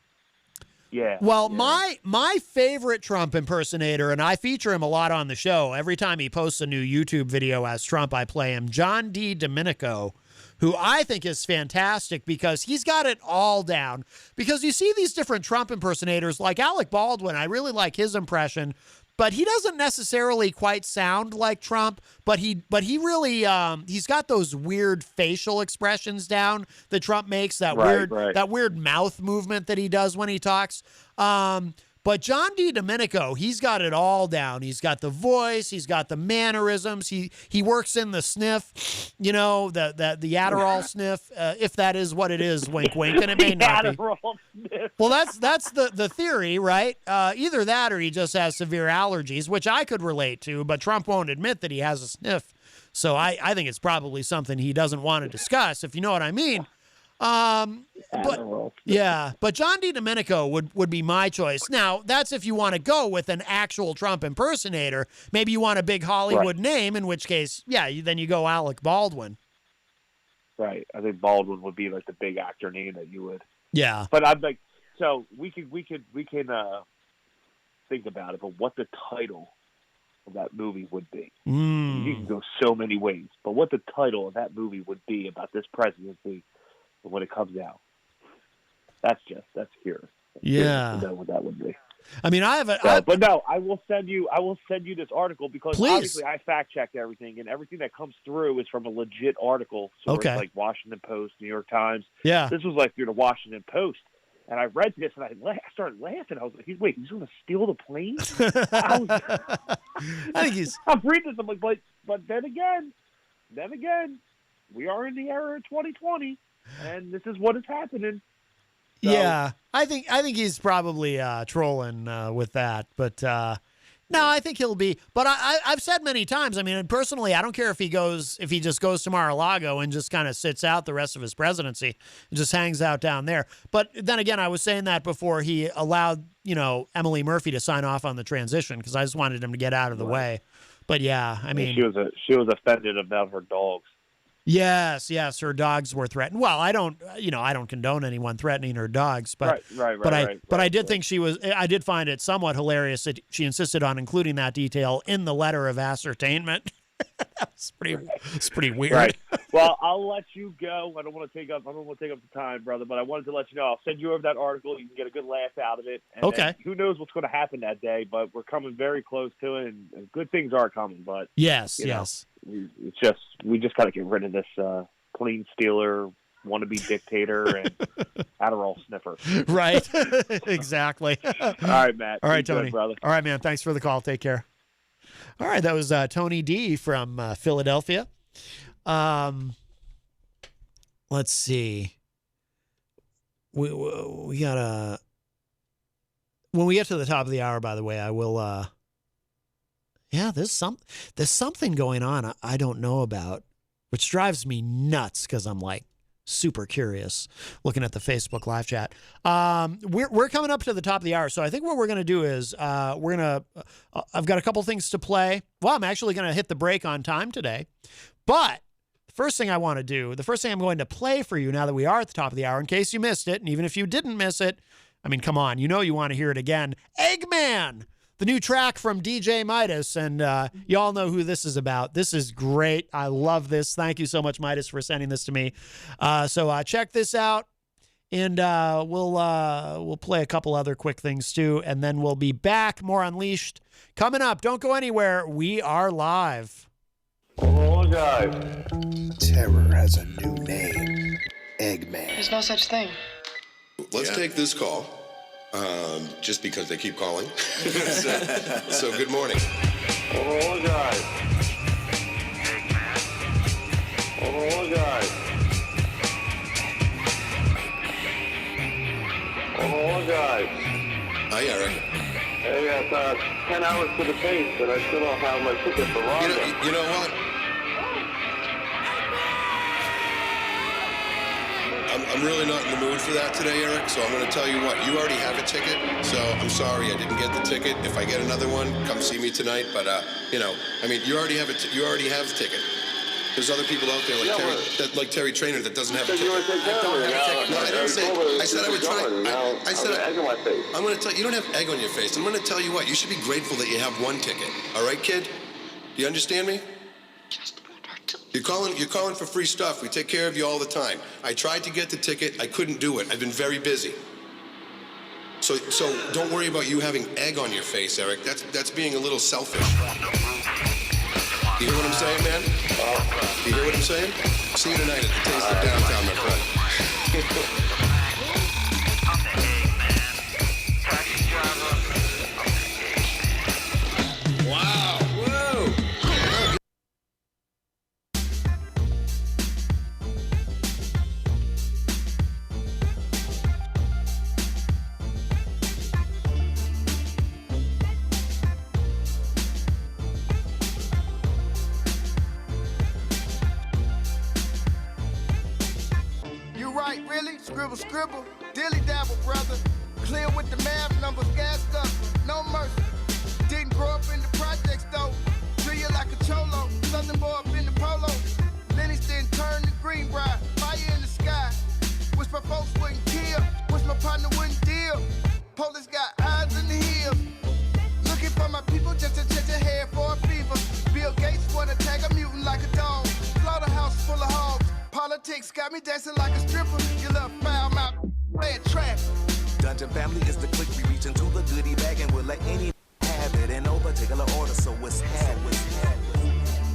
Yeah. Well, my favorite Trump impersonator, and I feature him a lot on the show. Every time he posts a new YouTube video as Trump, I play him. John D. Domenico, who I think is fantastic because he's got it all down. Because you see these different Trump impersonators, like Alec Baldwin, I really like his impression, but he doesn't necessarily quite sound like Trump, but he really, he's got those weird facial expressions down that Trump makes, that weird mouth movement that he does when he talks. But But John DiDomenico, he's got it all down. He's got the voice. He's got the mannerisms. He works in the sniff, the Adderall sniff, if that is what it is, wink, wink, and it may not be. Adderall sniff. Well, that's the theory, right? Either that or he just has severe allergies, which I could relate to, but Trump won't admit that he has a sniff. So I think it's probably something he doesn't want to discuss, if you know what I mean. But John DiDomenico would be my choice. Now, that's if you want to go with an actual Trump impersonator. Maybe you want a big Hollywood name, in which case, then you go Alec Baldwin. Right. I think Baldwin would be like the big actor name that you would. Yeah. But I'm like, so we can think about it, but what the title of that movie would be. You can go so many ways, but what the title of that movie would be about this presidency when it comes out. That's curious. Yeah. To know what that would be. I mean, I will send you this article because obviously I fact checked everything, and everything that comes through is from a legit article. So it's like Washington Post, New York Times. Yeah. This was like through the Washington Post. And I read this and I started laughing. I was like, wait, he's going to steal the plane? I think he's... I'm reading this. I'm like, but then again, we are in the era of 2020, and this is what is happening. So, yeah, I think he's probably trolling with that, but no, I think he'll be. But I've said many times. I mean, personally, I don't care if he just goes to Mar-a-Lago and just kind of sits out the rest of his presidency and just hangs out down there. But then again, I was saying that before he allowed Emily Murphy to sign off on the transition because I just wanted him to get out of the way. But yeah, I mean, she was offended about her dogs. Yes, her dogs were threatened. Well, I don't condone anyone threatening her dogs, but I did think I did find it somewhat hilarious that she insisted on including that detail in the letter of ascertainment. It's pretty weird. Right. Well, I'll let you go. I don't want to take up the time, brother, but I wanted to let you know I'll send you over that article. You can get a good laugh out of it. And okay. Who knows what's going to happen that day, but we're coming very close to it, and good things are coming. But yes. We just got to get rid of this plane stealer, wannabe dictator, and Adderall sniffer. Right. Exactly. All right, Matt. All right, Tony. Good, brother. All right, man. Thanks for the call. Take care. All right, that was Tony D from Philadelphia. Let's see. We got when we get to the top of the hour, by the way, I will. There's something going on I don't know about, which drives me nuts because I'm like super curious looking at the Facebook live chat. We're coming up to the top of the hour, so I think what we're going to do is I've got a couple things to play. Well, I'm actually going to hit the break on time today, but the first thing I'm going to play for you now that we are at the top of the hour, in case you missed it, and even if you didn't miss it, I mean, come on, you want to hear it again. Eggman! The new track from DJ Midas, and you all know who this is about. This is great. I love this. Thank you so much, Midas, for sending this to me. So check this out, and we'll play a couple other quick things too, and then we'll be back. More Unleashed coming up. Don't go anywhere. We are live. Oh, guys. Terror has a new name. Eggman. There's no such thing. Let's take this call. Just because they keep calling. so good morning. Oh, guys. Oh, guys. Oh, guys. Hi, Eric. Hey, that's 10 hours to the pace, and I still don't have my ticket for Rondo. You know what? I'm really not in the mood for that today, Eric, so I'm going to tell you what. You already have a ticket, so I'm sorry I didn't get the ticket. If I get another one, come see me tonight. But, you already have a ticket. There's other people out there like Terry Trainer that doesn't have a ticket. You want to take care of me now? No, I didn't say. I said I would try. I said egg on my face. I'm going to tell you. You don't have egg on your face. I'm going to tell you what. You should be grateful that you have one ticket. All right, kid? Do you understand me? You're calling for free stuff. We take care of you all the time. I tried to get the ticket. I couldn't do it. I've been very busy. So don't worry about you having egg on your face, Eric. That's being a little selfish. You hear what I'm saying, man? You hear what I'm saying? See you tonight at the Taste of Downtown, my friend. Scribble, scribble, dilly dabble, brother. Clear with the math numbers, gassed up, no mercy. Didn't grow up in the projects though. Treat you like a cholo, southern boy up in the polo. Livingston turned to Greenbrier, fire in the sky. Wish my folks wouldn't kill, wish my partner wouldn't deal. Police got eyes in the hills. Looking for my people just to check your head for a fever. Bill Gates wanna tag a mutant like a dog. Slaughterhouse full of hogs. Politics got me dancing like a stripper. You love foul mouth, playing trap. Dungeon family is the clique. We reach into the goodie bag and we'll let any have it in no particular order. So what's had,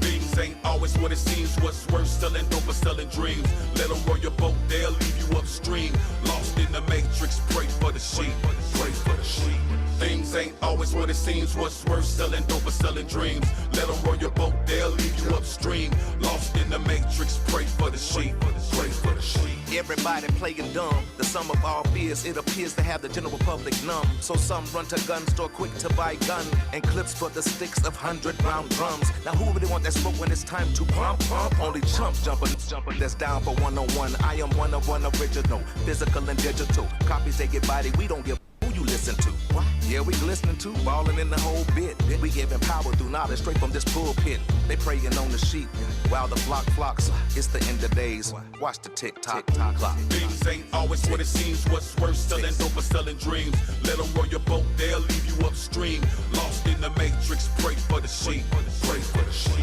Things ain't always what it seems. What's worse, selling dope or selling dreams. Let them roll your boat, they'll leave you upstream. Lost in the matrix, pray for the sheep. Pray for the sheep. Things ain't always what it seems. What's worse, selling dope or selling dreams. Let them roll your boat, they'll leave you upstream. Lost in the matrix, pray for the sheep. Pray for the sheep. Everybody playing dumb. The sum of all fears, it appears to have the general public numb. So some run to gun store quick to buy gun and clips for the sticks of 100-round drums. Now who really want that smoke when it's time to pump? Only chumps jumping that's down for one-on-one. I am one of one original, physical and digital. Copies they get body, we don't give who you listen to. What? Yeah, we listening to, balling in the whole bit. We giving power through knowledge straight from this pulpit. They preying on the sheep while the flock flocks. It's the end of days. Watch the tick-tock clock. Things ain't always what it seems. What's worse, selling dope or selling dreams. Let them roll your boat, they'll leave you upstream. Lost in the matrix, pray for the sheep. Pray for the sheep.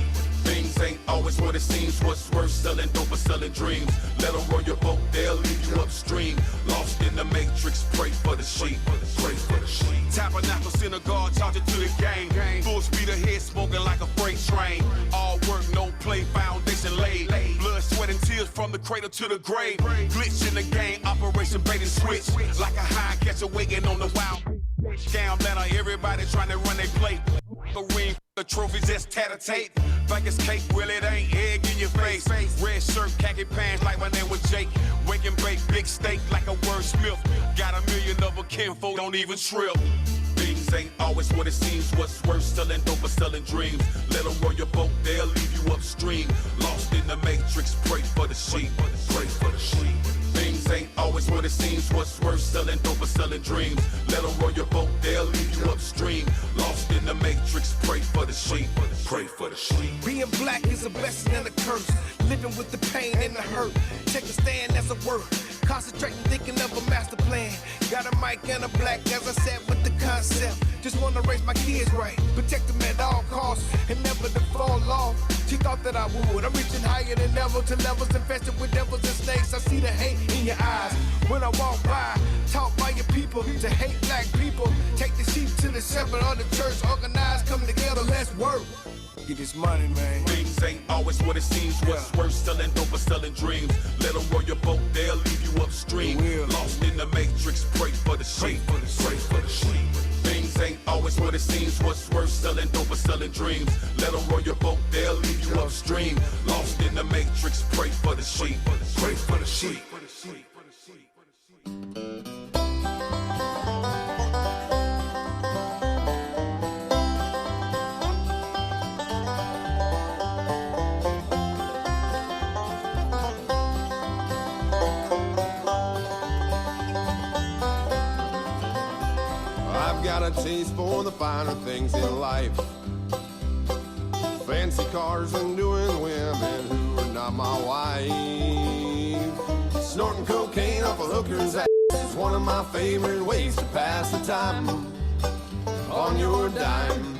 Things ain't always what it seems. What's worse, selling dope or selling dreams. Let them roll your boat, they'll leave you upstream. Lost in the matrix, pray for the sheep. Pray for the sheep. Tabernacle synagogue, charge it to the game. Full speed ahead, smoking like a freight train. All work, no play, foundation laid. Blood, sweat, and tears from the cradle to the grave. Glitch in the game, operation bait and switch. Like a hind catcher waiting on the wild. Scam banner, everybody trying to run their play. The ring, the trophies just tatter-tate. Like it's cake, well it ain't egg in your face. Red shirt, khaki pants like my name was Jake. Wake and bake, big steak like a wordsmith. Got a million of a kinfolk, don't even trip. Things ain't always what it seems. What's worse, selling dope or selling dreams. Let them roll your boat, they'll leave you upstream. Lost in the matrix, pray for the sheep. Pray for the sheep. Things ain't always what it seems. What's worse, selling dope or selling dreams. Let them roll your boat, they'll leave you upstream. Lost in the matrix, pray for the sheep. Pray for the sheep. Being black is a blessing and a curse. Living with the pain and the hurt. Take a stand as a work. Concentrating, thinking of a master plan. Got a mic and a black, as I said, with the concept. Just wanna raise my kids right. Protect them at all costs and never to fall off. She thought that I would. I'm reaching higher than ever to levels infested with devils and snakes. I see the hate in your eyes when I walk by. Taught by your people to hate black people. Take the sheep to the shepherd of the church. Organized, come together, let's work. Get this money, man. Things ain't always what it seems. What's worse, selling dope or selling dreams. Let them roll your boat, they'll leave you upstream. Lost in the matrix, pray for the sheep. Pray for the sheep. Things ain't always what it seems. What's worse, selling dope or selling dreams. Let them roll your boat, they'll leave you upstream. Lost in the matrix, pray for the sheep. Pray for the sheep. Got a taste for the finer things in life. Fancy cars and doing women who are not my wife. Snorting cocaine off a hooker's ass is one of my favorite ways to pass the time on your dime.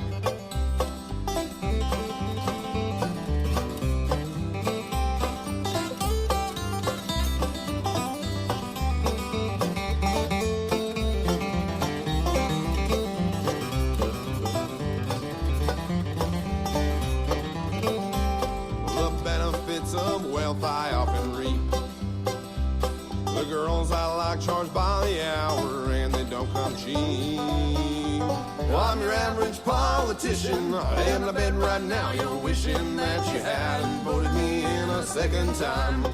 I often read. The girls I like charge by the hour and they don't come cheap. Well, I'm your average politician, laying in bed right now. You're wishing that you hadn't voted me in a second time.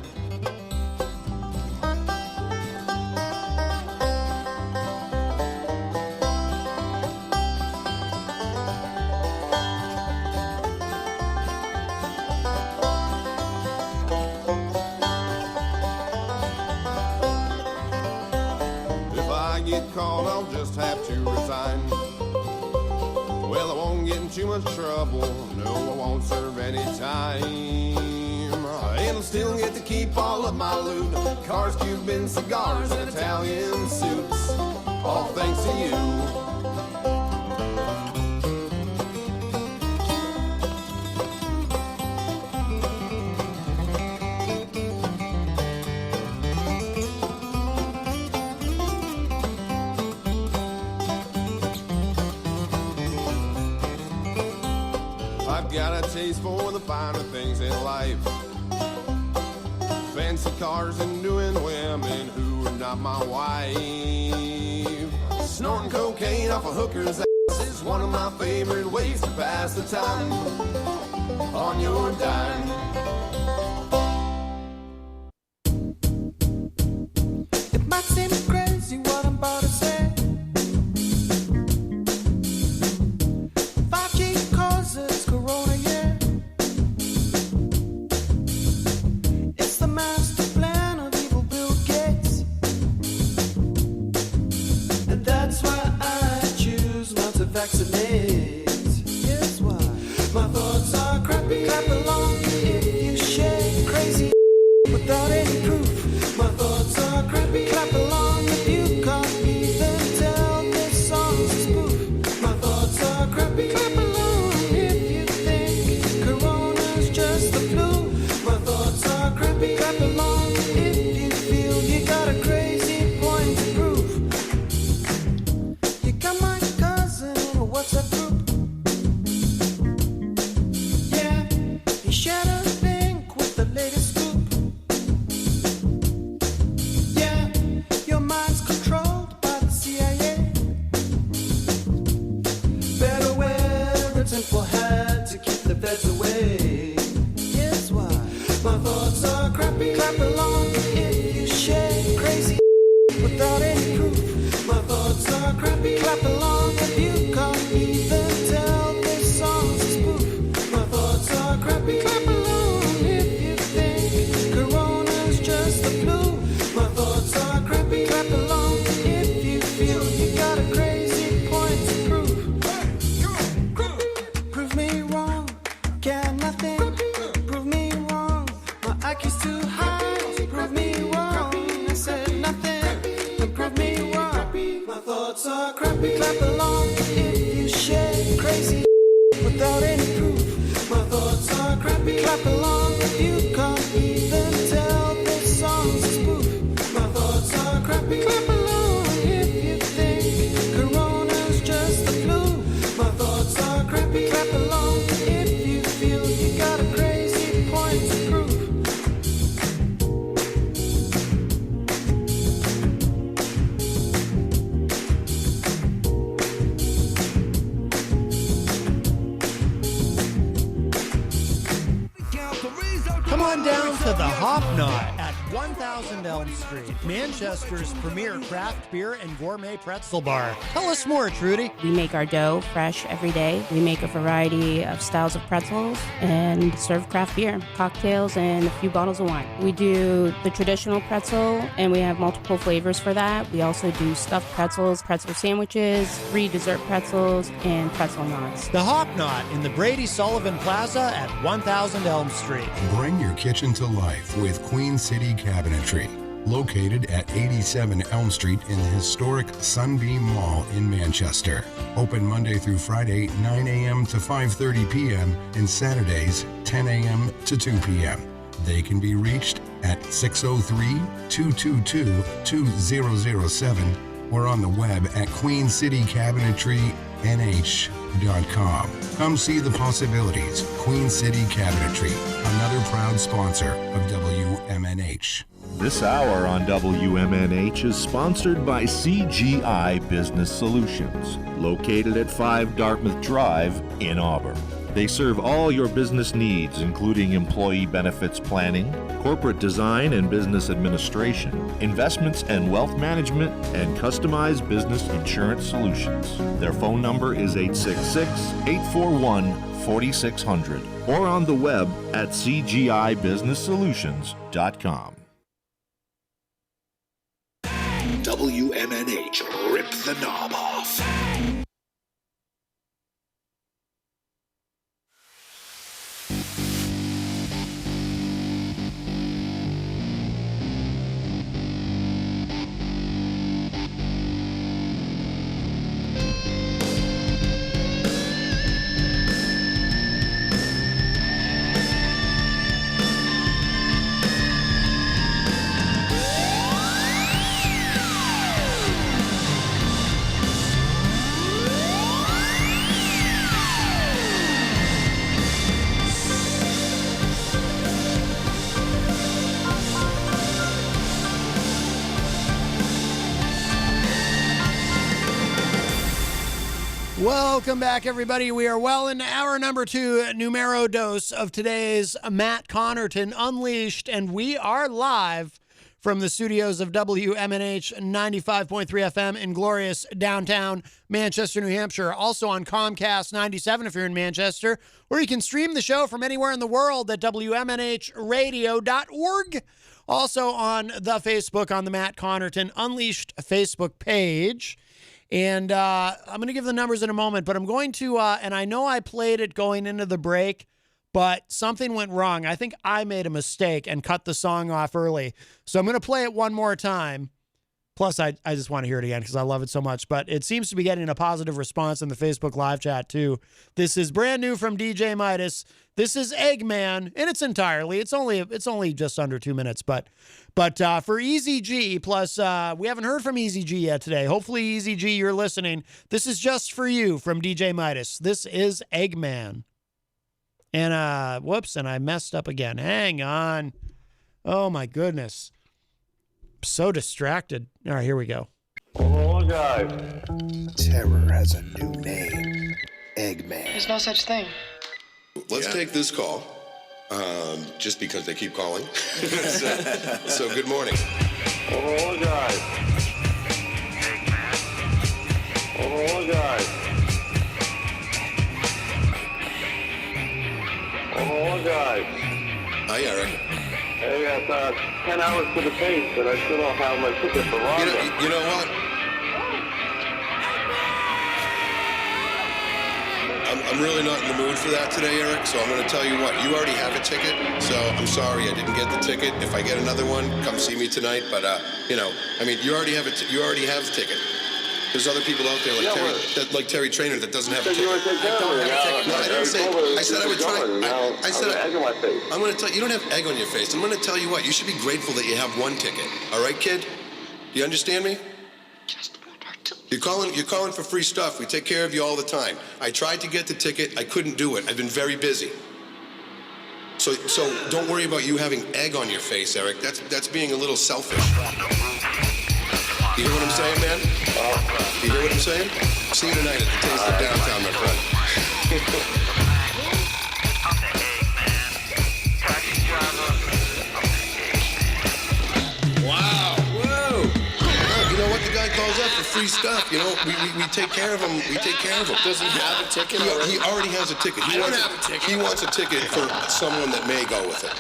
called, I'll just have to resign. Well, I won't get in too much trouble. No, I won't serve any time. And I'll still get to keep all of my loot. Cars, Cuban cigars, and Italian suits. All thanks to you. Got a taste for the finer things in life. Fancy cars and doing women who are not my wife. Snorting cocaine off a hooker's ass is one of my favorite ways to pass the time on your dime. It might seem crazy what I'm about to say. 5G causes Corona, yeah. It's the master plan of evil Bill Gates. And that's why I choose not to vaccinate. Here's why. My thoughts are crappy. Clap along if you share crazy without any proof. My thoughts are crappy. Clap along if you can't even tell this song's a spoof. My thoughts are crappy. Clap along if you think Corona's just the flu. My thoughts are crappy. Clap along if you feel you got a crazy point to prove. You got my cousin in a WhatsApp group. Yeah, he shared a link with the latest scoop. Yeah, your mind's controlled by the CIA. Better wear a tinfoil hat to keep the feds away. Here's why. My thoughts are crappy. Clap along if you share crazy without any proof. My thoughts are crappy. Clap along if you can't even tell this song's a spoof. My thoughts are crappy. Clap along if you think Corona's just the flu. My thoughts are crappy. Clap along if you feel you got a crazy point to prove. Prove me wrong. Can nothing prove me wrong. My IQ's too high. Prove me wrong. I said nothing. Then prove me wrong. My thoughts are crappy. Clap along if you share crazy without any proof. My thoughts are crappy. Clap along if you can't even tell this song's a spoof. My thoughts are crappy. Clap along if you think Corona's just the flu. My thoughts are crappy. Clap along if you feel you got a crazy point to prove. Come on down to the Hop Knot at 1000 Elm Street, Manchester's premier craft beer and gourmet pretzel bar. Tell us more, Trudy. We make our dough fresh every day. We make a variety of styles of pretzels and serve craft beer, cocktails, and a few bottles of wine. We do the traditional pretzel, and we have multiple flavors for that. We also do stuffed pretzels, pretzel sandwiches, free dessert pretzels, and pretzel knots. The Hop Knot in the Brady Sullivan Plaza at 1000 Elm Street. Bring your kitchen to life with Queen City Cabinetry, located at 87 Elm Street in the historic Sunbeam Mall in Manchester. Open Monday through Friday, 9 a.m. to 5:30 p.m. and Saturdays, 10 a.m. to 2 p.m. They can be reached at 603-222-2007 or on the web at queencitycabinetrynh.com. Come see the possibilities. Queen City Cabinetry, another proud sponsor of WMNH. This hour on WMNH is sponsored by CGI Business Solutions, located at 5 Dartmouth Drive in Auburn. They serve all your business needs, including employee benefits planning, corporate design and business administration, investments and wealth management, and customized business insurance solutions. Their phone number is 866-841-4600 or on the web at cgibusinesssolutions.com. WMNH Rip the Knob Off. Welcome back, everybody. We are well into hour number 2, numero dos of today's Matt Connarton Unleashed, and we are live from the studios of WMNH 95.3 FM in glorious downtown Manchester, New Hampshire. Also on Comcast 97 if you're in Manchester, or you can stream the show from anywhere in the world at WMNHradio.org. Also on the Facebook, on the Matt Connarton Unleashed Facebook page. And I'm going to give the numbers in a moment, but I'm going to, and I know I played it going into the break, but something went wrong. I think I made a mistake and cut the song off early. So I'm going to play it one more time. Plus, I just want to hear it again because I love it so much. But it seems to be getting a positive response in the Facebook live chat, too. This is brand new from DJ Midas. This is Eggman in its entirely. It's only just under 2 minutes. But for Easy G, plus we haven't heard from Easy G yet today. Hopefully, Easy G, you're listening. This is just for you from DJ Midas. This is Eggman. And, whoops, and I messed up again. Hang on. Oh, my goodness. So distracted. All right, here we go. Oh, guys. Terror has a new name. Eggman. There's no such thing. Let's take this call, just because they keep calling. so good morning. Oh, guys. Oh, guys. Oh, guys. Hi, Eric. Hey, I got 10 hours to the pace, and I still don't have my ticket for Rondo. You know what? I'm really not in the mood for that today, Eric, so I'm going to tell you what. You already have a ticket, so I'm sorry I didn't get the ticket. If I get another one, come see me tonight. But, you already have a ticket. There's other people out there like Terry Trainer that doesn't have a ticket. No, I didn't say. I said I would try. I said egg on my face. I'm going to tell you. You don't have egg on your face. I'm going to tell you what. You should be grateful that you have one ticket. All right, kid? You understand me? You're calling for free stuff. We take care of you all the time. I tried to get the ticket. I couldn't do it. I've been very busy. So don't worry about you having egg on your face, Eric. That's being a little selfish. You hear what I'm saying, man? You hear what I'm saying? See you tonight at the Taste of Downtown, my friend. Wow. Whoa. You know what? The guy calls up for free stuff. You know, we take care of him. We take care of him. Does he have a ticket already? He already has a ticket. I don't have a ticket. He wants a ticket for someone that may go with it.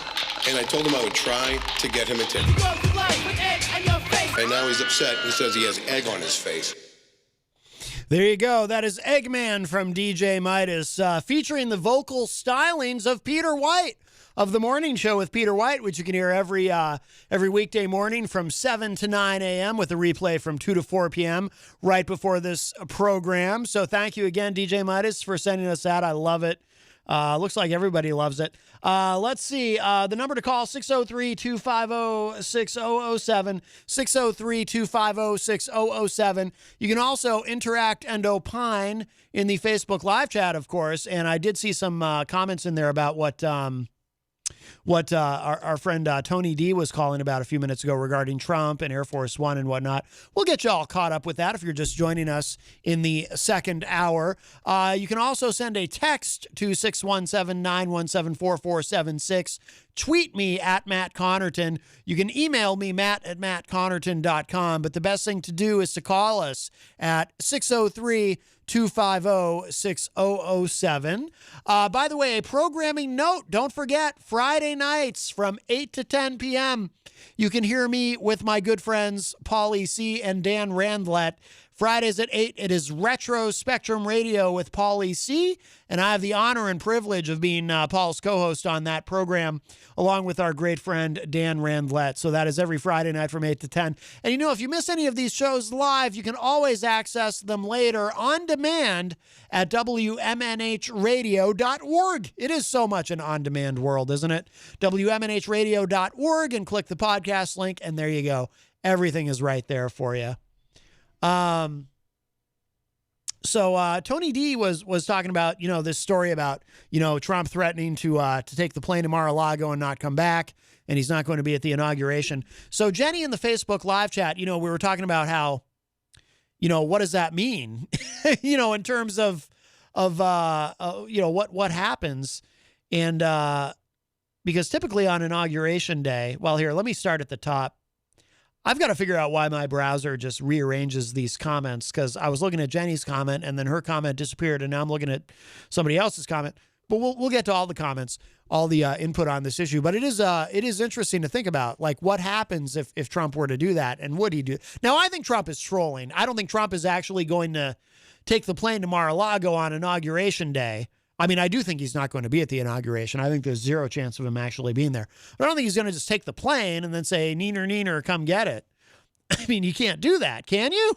And I told him I would try to get him a ticket. And now he's upset. He says he has egg on his face. There you go. That is Eggman from DJ Midas, featuring the vocal stylings of Peter White of The Morning Show with Peter White, which you can hear every weekday morning from 7 to 9 a.m. with a replay from 2 to 4 p.m. right before this program. So thank you again, DJ Midas, for sending us that. I love it. Looks like everybody loves it. Let's see. The number to call, 603-250-6007, 603-250-6007. You can also interact and opine in the Facebook live chat, of course. And I did see some comments in there about what our friend Tony D was calling about a few minutes ago regarding Trump and Air Force One and whatnot. We'll get you all caught up with that if you're just joining us in the second hour. You can also send a text to 617-917-4476. Tweet me at Matt Connarton. You can email me, matt@mattconnerton.com. But the best thing to do is to call us at 603 250-6007. By the way, a programming note, don't forget, Friday nights from 8 to 10 p.m., you can hear me with my good friends Paulie C. and Dan Randlett. Fridays at 8, it is Retro Spectrum Radio with Paulie C., and I have the honor and privilege of being Paul's co-host on that program, along with our great friend Dan Randlett. So that is every Friday night from 8 to 10. And you know, if you miss any of these shows live, you can always access them later on demand at WMNHradio.org. It is so much an on-demand world, isn't it? WMNHradio.org, and click the podcast link, and there you go. Everything is right there for you. So Tony D was talking about, you know, this story about, you know, Trump threatening to take the plane to Mar-a-Lago and not come back, and he's not going to be at the inauguration. So Jenny in the Facebook live chat, you know, we were talking about how, you know, what does that mean? You know, in terms of you know, what happens. And because typically on inauguration day, well, here, let me start at the top. I've got to figure out why my browser just rearranges these comments, because I was looking at Jenny's comment and then her comment disappeared, and now I'm looking at somebody else's comment. But we'll get to all the comments, all the input on this issue. But it is interesting to think about, like, what happens if Trump were to do that, and would he do? Now, I think Trump is trolling. I don't think Trump is actually going to take the plane to Mar-a-Lago on inauguration day. I mean, I do think he's not going to be at the inauguration. I think there's zero chance of him actually being there. But I don't think he's going to just take the plane and then say, "Neener, neener, come get it." I mean, you can't do that, can you?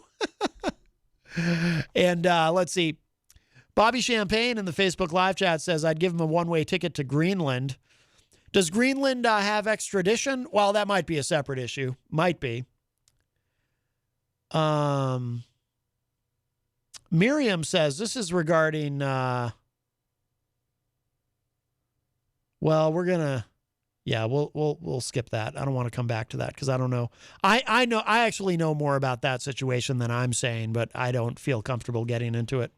And let's see. Bobby Champagne in the Facebook live chat says, I'd give him a one-way ticket to Greenland. Does Greenland have extradition? Well, that might be a separate issue. Might be. Miriam says, this is regarding... well, we're gonna, yeah, we'll skip that. I don't want to come back to that because I don't know. I actually know more about that situation than I'm saying, but I don't feel comfortable getting into it.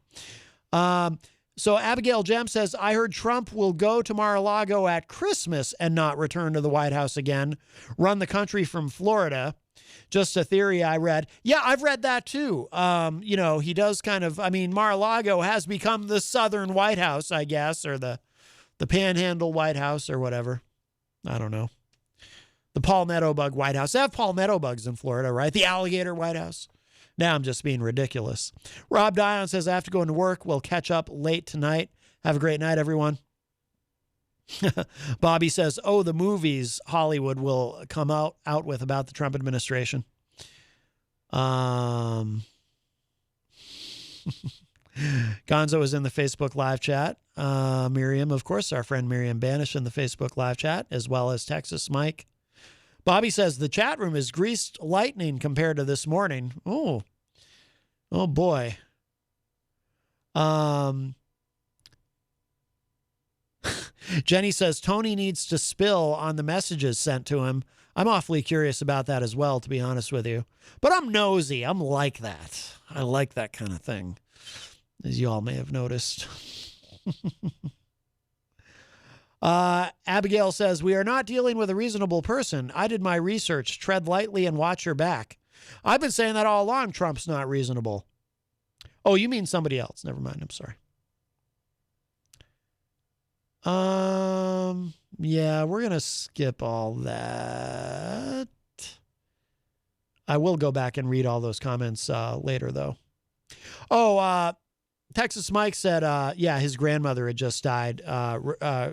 So Abigail Jem says, I heard Trump will go to Mar-a-Lago at Christmas and not return to the White House again. Run the country from Florida. Just a theory I read. Yeah, I've read that too. You know, he does kind of. I mean, Mar-a-Lago has become the Southern White House, I guess, or the Panhandle White House or whatever. I don't know. The palmetto bug White House. They have palmetto bugs in Florida, right? The alligator White House. Now I'm just being ridiculous. Rob Dion says, I have to go into work. We'll catch up late tonight. Have a great night, everyone. Bobby says, oh, the movies Hollywood will come out with about the Trump administration. Gonzo is in the Facebook live chat. Miriam, of course, our friend Miriam Banish in the Facebook live chat, as well as Texas Mike. Bobby says the chat room is greased lightning compared to this morning. Oh boy. Jenny says Tony needs to spill on the messages sent to him. I'm awfully curious about that as well, to be honest with you. But I'm nosy. I'm like that. I like that kind of thing, as you all may have noticed. Abigail says, we are not dealing with a reasonable person. I did my research. Tread lightly and watch your back. I've been saying that all along. Trump's not reasonable. Oh, you mean somebody else. Never mind. I'm sorry. Yeah, we're going to skip all that. I will go back and read all those comments later, though. Oh, Texas Mike said, yeah, his grandmother had just died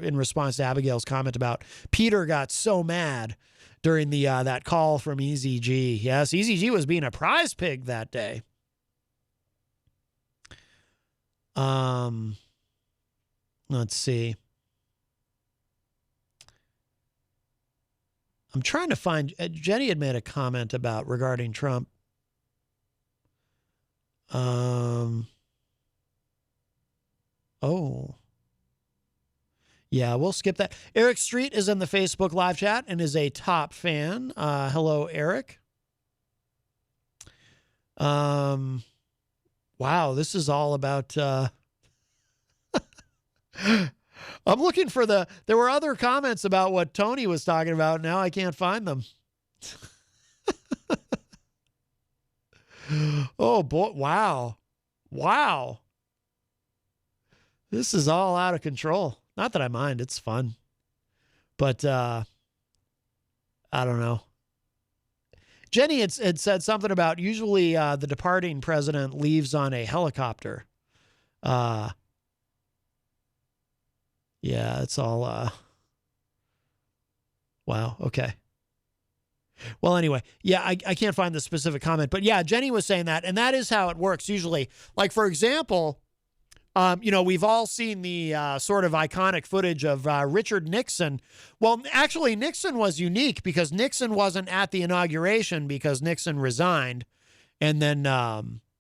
in response to Abigail's comment about Peter got so mad during the that call from Easy G. Yes, Easy G was being a prize pig that day. Let's see. I'm trying to find, Jenny had made a comment about regarding Trump. Oh. Yeah, we'll skip that. Eric Street is in the Facebook live chat and is a top fan. Hello, Eric. Wow, this is all about... I'm looking for there were other comments about what Tony was talking about. Now I can't find them. Oh, boy. Wow. This is all out of control. Not that I mind. It's fun. But I don't know. Jenny had said something about usually the departing president leaves on a helicopter. Yeah, it's all... Wow, okay. Well, anyway, yeah, I can't find the specific comment. But yeah, Jenny was saying that, and that is how it works usually. Like, for example... we've all seen the sort of iconic footage of Richard Nixon. Well, actually, Nixon was unique because Nixon wasn't at the inauguration because Nixon resigned. And then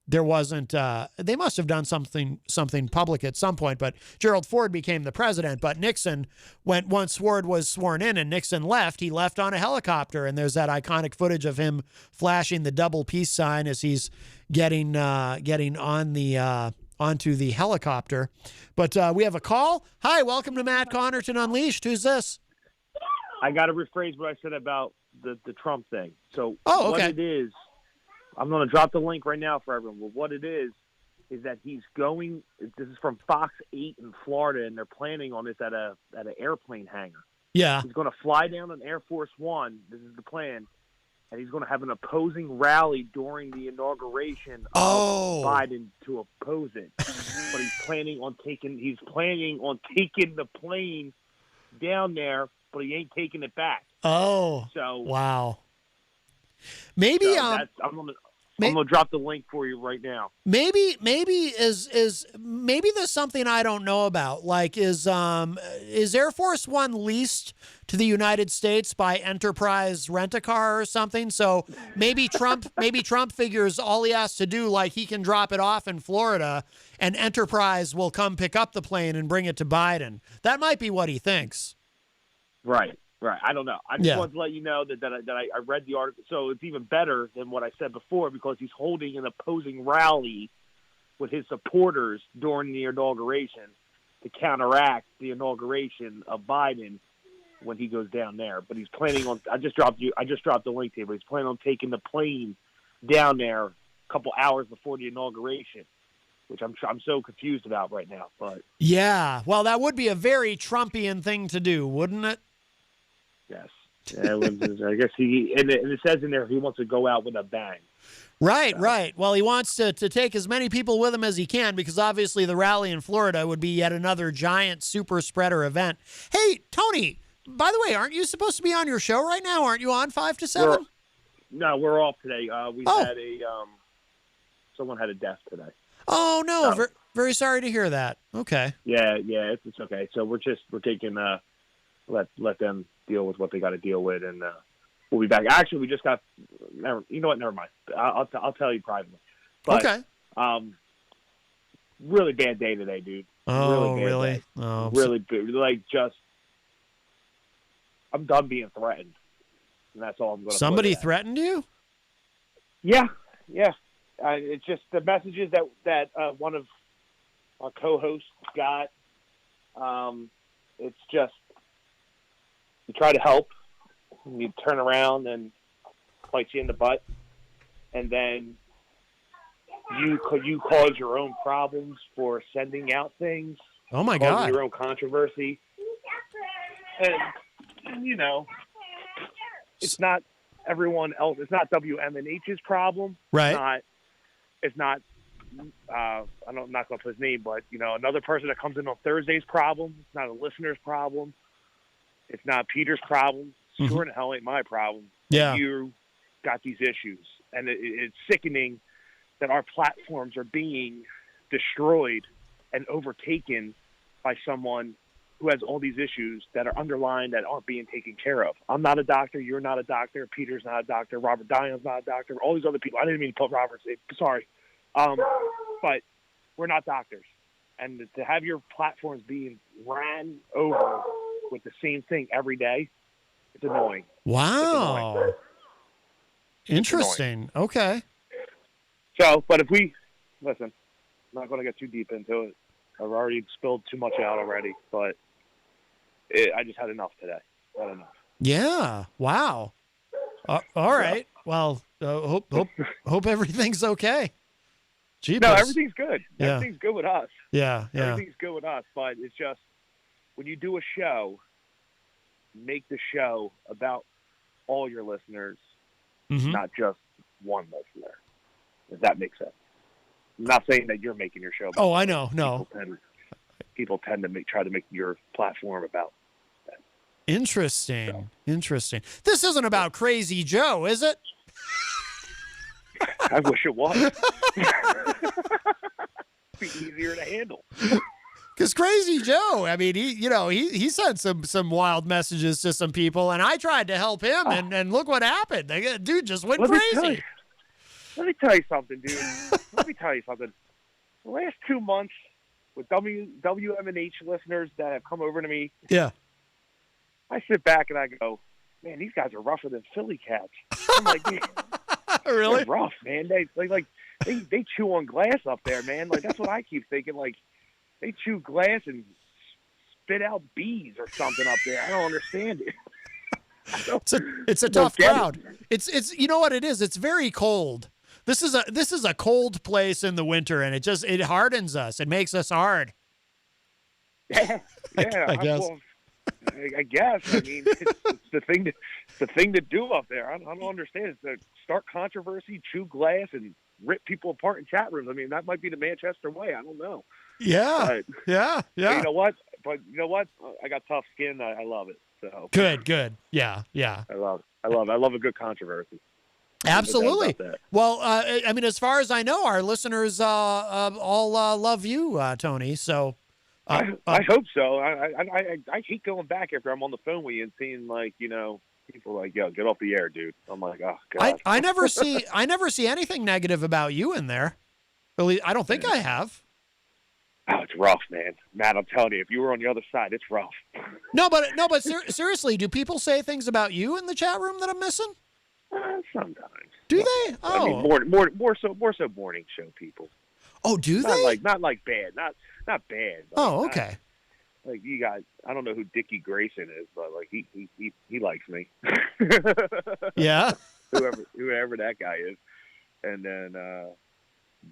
there wasn't, they must have done something public at some point, but Gerald Ford became the president. But Nixon, once Ford was sworn in and Nixon left, he left on a helicopter. And there's that iconic footage of him flashing the double peace sign as he's getting on the... onto the helicopter. But we have a call. Hi, welcome to Matt Connarton Unleashed. Who's this? I got to rephrase what I said about the Trump thing. So what it is, I'm going to drop the link right now for everyone. Well, what it is that he's going, this is from Fox 8 in Florida, and they're planning on this at an airplane hangar. Yeah. He's going to fly down on Air Force One. This is the plan. And he's going to have an opposing rally during the inauguration of Biden to oppose it. But he's planning on taking the plane down there, but he ain't taking it back. Oh, so wow. Maybe I'm gonna drop the link for you right now. Maybe there's something I don't know about. Like, is Air Force One leased to the United States by Enterprise Rent-A-Car or something? So maybe Trump figures all he has to do, like he can drop it off in Florida, and Enterprise will come pick up the plane and bring it to Biden. That might be what he thinks. Right. I don't know. I just wanted to let you know that I read the article. So it's even better than what I said before because he's holding an opposing rally with his supporters during the inauguration to counteract the inauguration of Biden when he goes down there. But he's planning on. I just dropped the link to you. But he's planning on taking the plane down there a couple hours before the inauguration, which I'm so confused about right now. But yeah, well, that would be a very Trumpian thing to do, wouldn't it? Yes. I guess and it says in there he wants to go out with a bang. Right. Well, he wants to take as many people with him as he can because obviously the rally in Florida would be yet another giant super spreader event. Hey, Tony, by the way, aren't you supposed to be on your show right now? Aren't you on 5 to 7? No, we're off today. We had someone had a death today. Oh, no. So, very sorry to hear that. Okay. Yeah, it's okay. So we're taking let them deal with what they got to deal with, and we'll be back. Actually, we just got. You know what? Never mind. I'll tell you privately. But, okay. Really bad day today, dude. Oh, really? Day. Oh, really bad. Like, just, I'm done being threatened, and that's all I'm going to. Somebody threatened you? Yeah. It's just the messages that one of our co-hosts got. It's just. You try to help, and you turn around and bite you in the butt, and then you cause your own problems for sending out things. Oh my God! Your own controversy, and it's not everyone else. It's not WMNH's problem. Right. It's not. I'm not going to put his name, but another person that comes in on Thursday's problem. It's not a listener's problem. It's not Peter's problem. Sure in the hell ain't my problem. Yeah. You got these issues. And it's sickening that our platforms are being destroyed and overtaken by someone who has all these issues that are underlined that aren't being taken care of. I'm not a doctor. You're not a doctor. Peter's not a doctor. Robert Dion's not a doctor. All these other people. I didn't mean to put Robert's name. Sorry. But we're not doctors. And to have your platforms being ran over with the same thing every day, it's annoying. Wow. It's annoying. Interesting. Okay. So, but if we listen, I'm not going to get too deep into it. I've already spilled too much out already, but I just had enough today. Had enough. Yeah. Wow. All right. Well, hope everything's okay. Jeepers. No, everything's good. Yeah. Everything's good with us. Yeah. Everything's good with us, but it's just when you do a show, make the show about all your listeners, not just one listener. If that makes sense. I'm not saying that you're making your show. Oh, I know. No. People tend to try to make your platform about that. Interesting. Interesting. This isn't about Crazy Joe, is it? I wish it was. Be easier to handle. Because Crazy Joe, I mean, he sent some wild messages to some people, and I tried to help him, and look what happened. The dude just went crazy. Let me tell you something, dude. Let me tell you something. The last 2 months with WMNH listeners that have come over to me, yeah, I sit back and I go, man, these guys are rougher than Philly cats. I'm like, really they're rough, man. They chew on glass up there, man. Like that's what I keep thinking. Like they chew glass and spit out bees or something up there. I don't understand it. It's a tough crowd. It's you know what it is. It's very cold. This is a cold place in the winter, and it hardens us. It makes us hard. Yeah, I guess. I guess. I mean, it's the thing to do up there. I don't understand. It's to start controversy, chew glass, and rip people apart in chat rooms. I mean, that might be the Manchester way. I don't know. Yeah, yeah. You know what? But you know what? I got tough skin. I love it. So good. Yeah. I love a good controversy. Absolutely. Well, I mean, as far as I know, our listeners all love you, Tony. So I hope so. I hate going back after I'm on the phone with you and seeing people like, yo, get off the air, dude. I'm like, oh god. I never see anything negative about you in there. At least I don't think I have. Oh, it's rough, man. Matt, I'm telling you, if you were on the other side, it's rough. No, but seriously, do people say things about you in the chat room that I'm missing? Sometimes. Do they? Oh, I mean, more so morning show people. Oh, do not they? Not like bad, not bad. Oh, okay. Like you got, I don't know who Dickie Grayson is, but like he likes me. Yeah. whoever that guy is, and then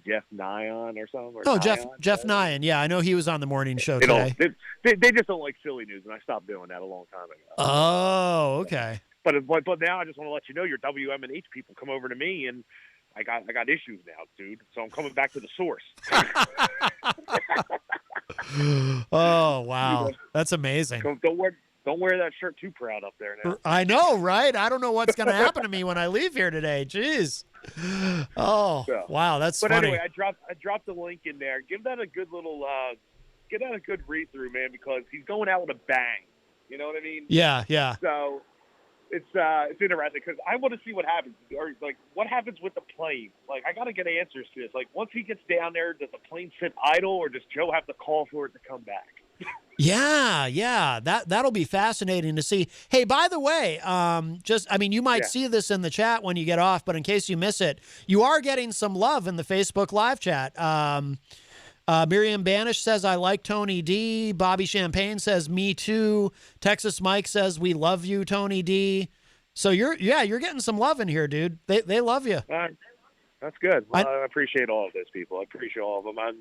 Jeff Nyan or something. Oh, Jeff Nyan. Yeah, I know he was on the morning show today. They just don't like Philly news, and I stopped doing that a long time ago. Oh, okay. But now I just want to let you know your WMNH people come over to me, and I got issues now, dude. So I'm coming back to the source. Oh wow, that's amazing. Don't wear that shirt too proud up there now. I know, right? I don't know what's going to happen to me when I leave here today. Jeez. Oh wow, that's funny. But anyway, I dropped the link in there. Give that a good little give that a good read through, man, because he's going out with a bang. You know what I mean? Yeah. So it's interesting because I want to see what happens, or like what happens with the plane. Like I got to get answers to this. Like once he gets down there, does the plane sit idle, or does Joe have to call for it to come back? Yeah. That'll be fascinating to see. Hey, by the way, you might see this in the chat when you get off, but in case you miss it, you are getting some love in the Facebook live chat. Miriam Banish says, I like Tony D. Bobby Champagne says, me too. Texas Mike says, we love you, Tony D. So you're getting some love in here, dude. They love you. That's good. Well, I appreciate all of those people. I appreciate all of them. And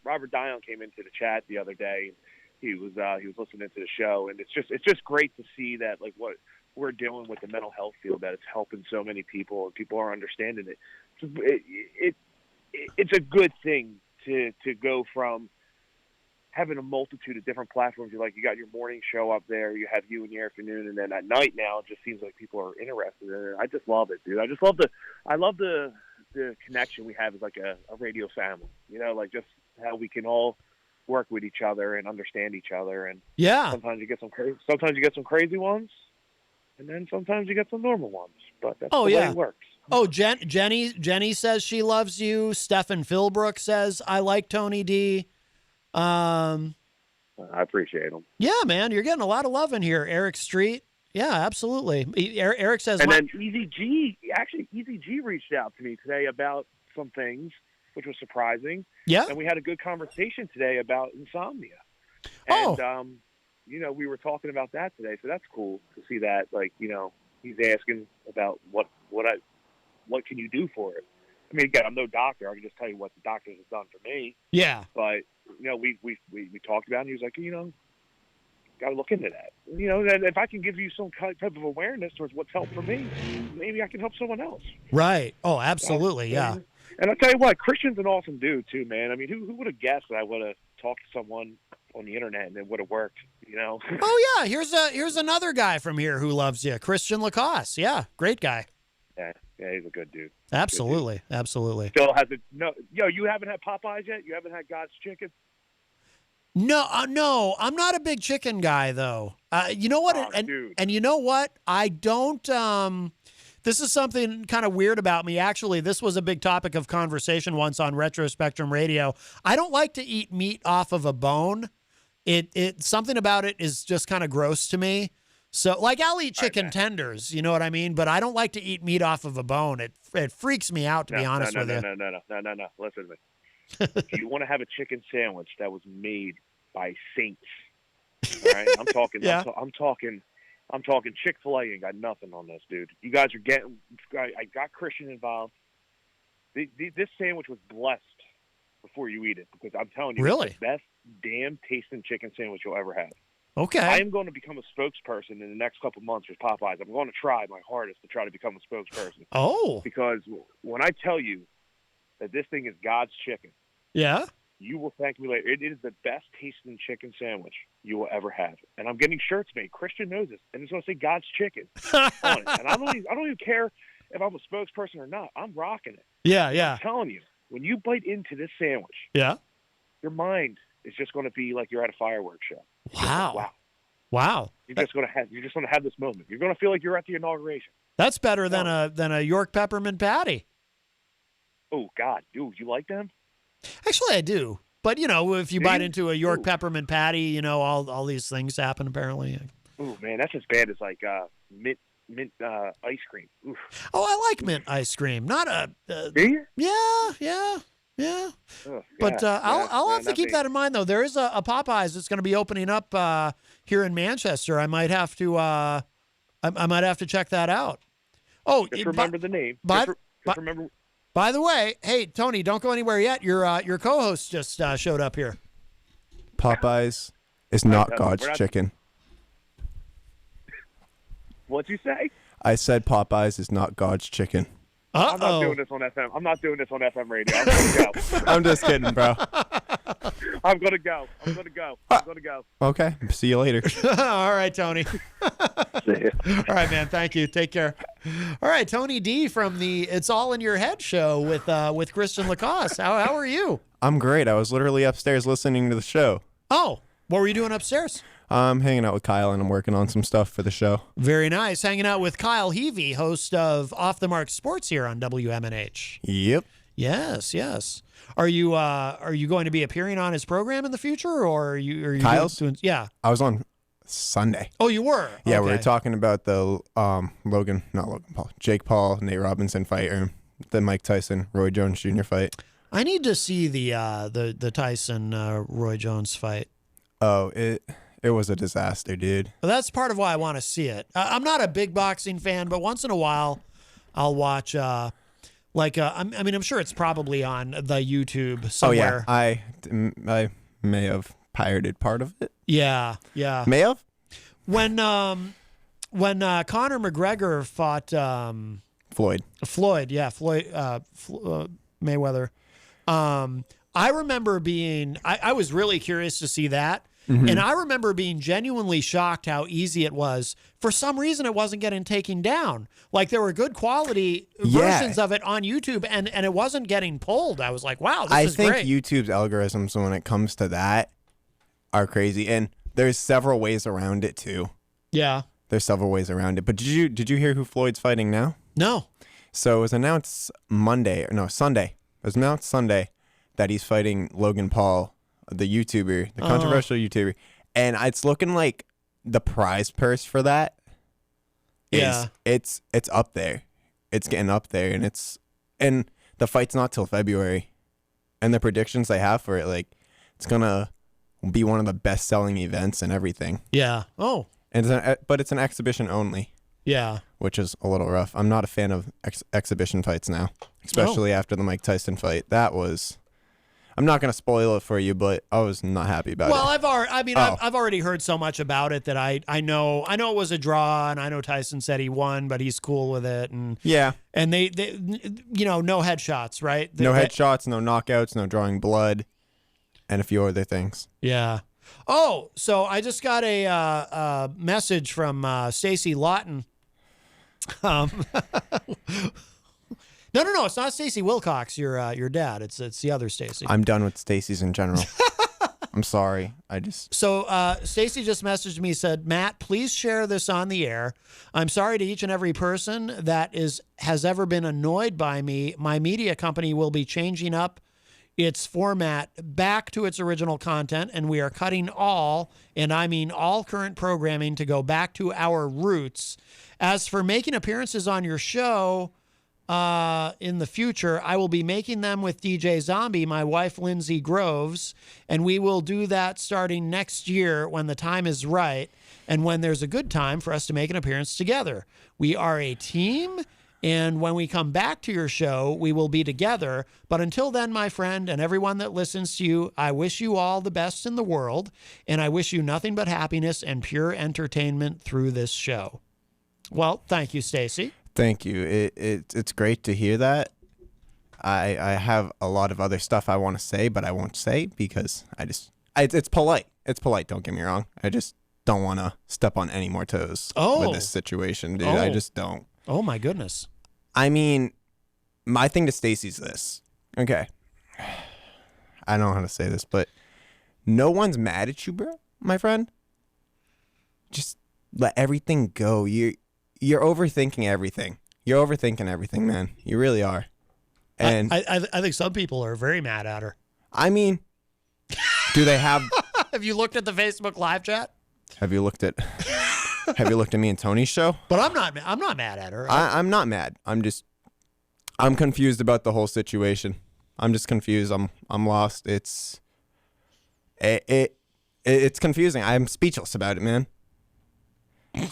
Robert Dion came into the chat the other day. He was listening to the show, and it's just great to see that like what we're doing with the mental health field, that it's helping so many people, and people are understanding it. It's a good thing to go from having a multitude of different platforms. You got your morning show up there, you have you in the afternoon, and then at night now it just seems like people are interested in it. I just love it, dude. I love the connection we have as like a radio family. Like just how we can all work with each other and understand each other. And sometimes you get some crazy ones, and then sometimes you get some normal ones. But that's the way it works. Oh, Jenny says she loves you. Stephen Philbrook says, I like Tony D. I appreciate him. Yeah, man, you're getting a lot of love in here. Eric Street. Yeah, absolutely. Eric says, and then Easy G reached out to me today about some things, which was surprising. Yeah. And we had a good conversation today about insomnia. And, we were talking about that today. So that's cool to see that, he's asking about what can you do for it? I mean, again, I'm no doctor. I can just tell you what the doctors have done for me. Yeah. But we talked about it. And he was like, got to look into that. That if I can give you some type of awareness towards what's helped for me, maybe I can help someone else. Right. Oh, absolutely. Yeah. And I'll tell you what, Christian's an awesome dude too, man. I mean, who would have guessed that I would have talked to someone on the internet and it would have worked, Oh yeah, here's another guy from here who loves you, Christian LaCoss. Yeah, great guy. Yeah, he's a good dude. Absolutely, Good dude. absolutely. Still has it. No, you haven't had Popeyes yet? You haven't had God's Chicken? No, no, I'm not a big chicken guy though. You know what? And you know what? I don't. This is something kind of weird about me. Actually, this was a big topic of conversation once on Retro Spectrum Radio. I don't like to eat meat off of a bone. It something about it is just kind of gross to me. So, like, I'll eat chicken tenders, you know what I mean? But I don't like to eat meat off of a bone. It freaks me out, to be honest with you. No. Listen to me. If you want to have a chicken sandwich that was made by saints, all right? I'm talking. Yeah. I'm talking Chick-fil-A ain't got nothing on this, dude. You guys are getting. I got Christian involved. This sandwich was blessed before you eat it, because I'm telling you, really? It's the best damn tasting chicken sandwich you'll ever have. Okay. I am going to become a spokesperson in the next couple months with Popeyes. I'm going to try my hardest to try to become a spokesperson. Oh. Because when I tell you that this thing is God's chicken, yeah, you will thank me later. It is the best tasting chicken sandwich you will ever have. And I'm getting shirts made. Christian knows this. And it's going to say God's Chicken on it. And I don't even care if I'm a spokesperson or not. I'm rocking it. Yeah. I'm telling you, when you bite into this sandwich, yeah, your mind is just going to be like you're at a fireworks show. Wow. You're just going to have this moment. You're going to feel like you're at the inauguration. That's better than a York peppermint patty. Oh God, dude, you like them? Actually, I do. But if you bite into a York peppermint patty, all these things happen apparently. Oh man, that's as bad as like mint ice cream. Oof. Oh, I like mint ice cream. Not a. Do you? Yeah. Oh, but I'll have to keep that in mind, though. There is a Popeyes that's going to be opening up here in Manchester. I might have to. I might have to check that out. Oh, just remember the name. Just remember. By the way, hey Tony, don't go anywhere yet. Your co-host just showed up here. Popeyes is not God's chicken. What'd you say? I said Popeyes is not God's chicken. I'm not doing this on FM. I'm not doing this on FM radio. I'm going to go. I'm just kidding, bro. I'm going to go. I'm going to go. Okay. See you later. All right, Tony. See ya. All right, man. Thank you. Take care. All right, Tony D from the It's All in Your Head show with Christian LaCoss. How are you? I'm great. I was literally upstairs listening to the show. Oh, what were you doing upstairs? I'm hanging out with Kyle, and I'm working on some stuff for the show. Very nice. Hanging out with Kyle Heavey, host of Off the Mark Sports here on WMNH. Yep. Yes. Are you going to be appearing on his program in the future, or are you Kyle's? doing? Yeah. I was on Sunday. Oh, you were? Yeah, okay. We were talking about the Jake Paul, Nate Robinson fight, or the Mike Tyson, Roy Jones Jr. fight. I need to see the Tyson Roy Jones fight. Oh, it was a disaster, dude. Well, that's part of why I want to see it. I'm not a big boxing fan, but once in a while, I'll watch. I'm sure it's probably on the YouTube somewhere. Oh yeah, I may have pirated part of it. Yeah. May have. When Conor McGregor fought Floyd, Mayweather. I remember being. I was really curious to see that. Mm-hmm. And I remember being genuinely shocked how easy it was. For some reason, it wasn't getting taken down. Like, there were good quality versions of it on YouTube, and it wasn't getting pulled. I was like, wow, this is great. I think YouTube's algorithms, when it comes to that, are crazy. And there's several ways around it, too. Yeah. There's several ways around it. But did you hear who Floyd's fighting now? No. So it was announced Sunday. It was announced Sunday that he's fighting Logan Paul, the YouTuber, the controversial YouTuber, and it's looking like the prize purse for that it's up there. It's getting up there, and the fight's not till February, and the predictions they have for it, like, it's gonna be one of the best selling events and everything. Yeah. Oh. And but it's an exhibition only. Yeah. Which is a little rough. I'm not a fan of exhibition fights now. especially after the Mike Tyson fight. That was. I'm not going to spoil it for you, but I was not happy about it. Well, I've already heard so much about it that I know it was a draw, and I know Tyson said he won, but he's cool with it, and and they no headshots, right? No headshots, no knockouts, no drawing blood, and a few other things. Yeah. Oh, so I just got a message from Stacie Laughton. No, it's not Stacie Wilcox, your dad. It's the other Stacie. I'm done with Stacey's in general. I'm sorry. So Stacie just messaged me, said, Matt, please share this on the air. I'm sorry to each and every person that has ever been annoyed by me. My media company will be changing up its format back to its original content, and we are cutting all, and I mean all current programming to go back to our roots. As for making appearances on your show in the future, I will be making them with DJ Zombie, my wife Lindsay Groves, and we will do that starting next year when the time is right and when there's a good time for us to make an appearance together. We are a team, and when we come back to your show, we will be together. But until then, my friend, and everyone that listens to you, I wish you all the best in the world, and I wish you nothing but happiness and pure entertainment through this show. Well, thank you, Stacie. Thank you. It's great to hear that. I have a lot of other stuff I want to say, but I won't say because it's polite. It's polite, don't get me wrong. I just don't want to step on any more toes with this situation, dude. I just don't. Oh, my goodness. I mean, my thing to Stacey's this. Okay. I don't know how to say this, but no one's mad at you, bro, my friend. Just let everything go. You're overthinking everything. You're overthinking everything, man. You really are. And I think some people are very mad at her. I mean, do they have? Have you looked at the Facebook live chat? Have you looked at me and Tony's show? But I'm not mad at her. I'm not mad. I'm confused about the whole situation. I'm just confused. I'm lost. It's confusing. I'm speechless about it, man.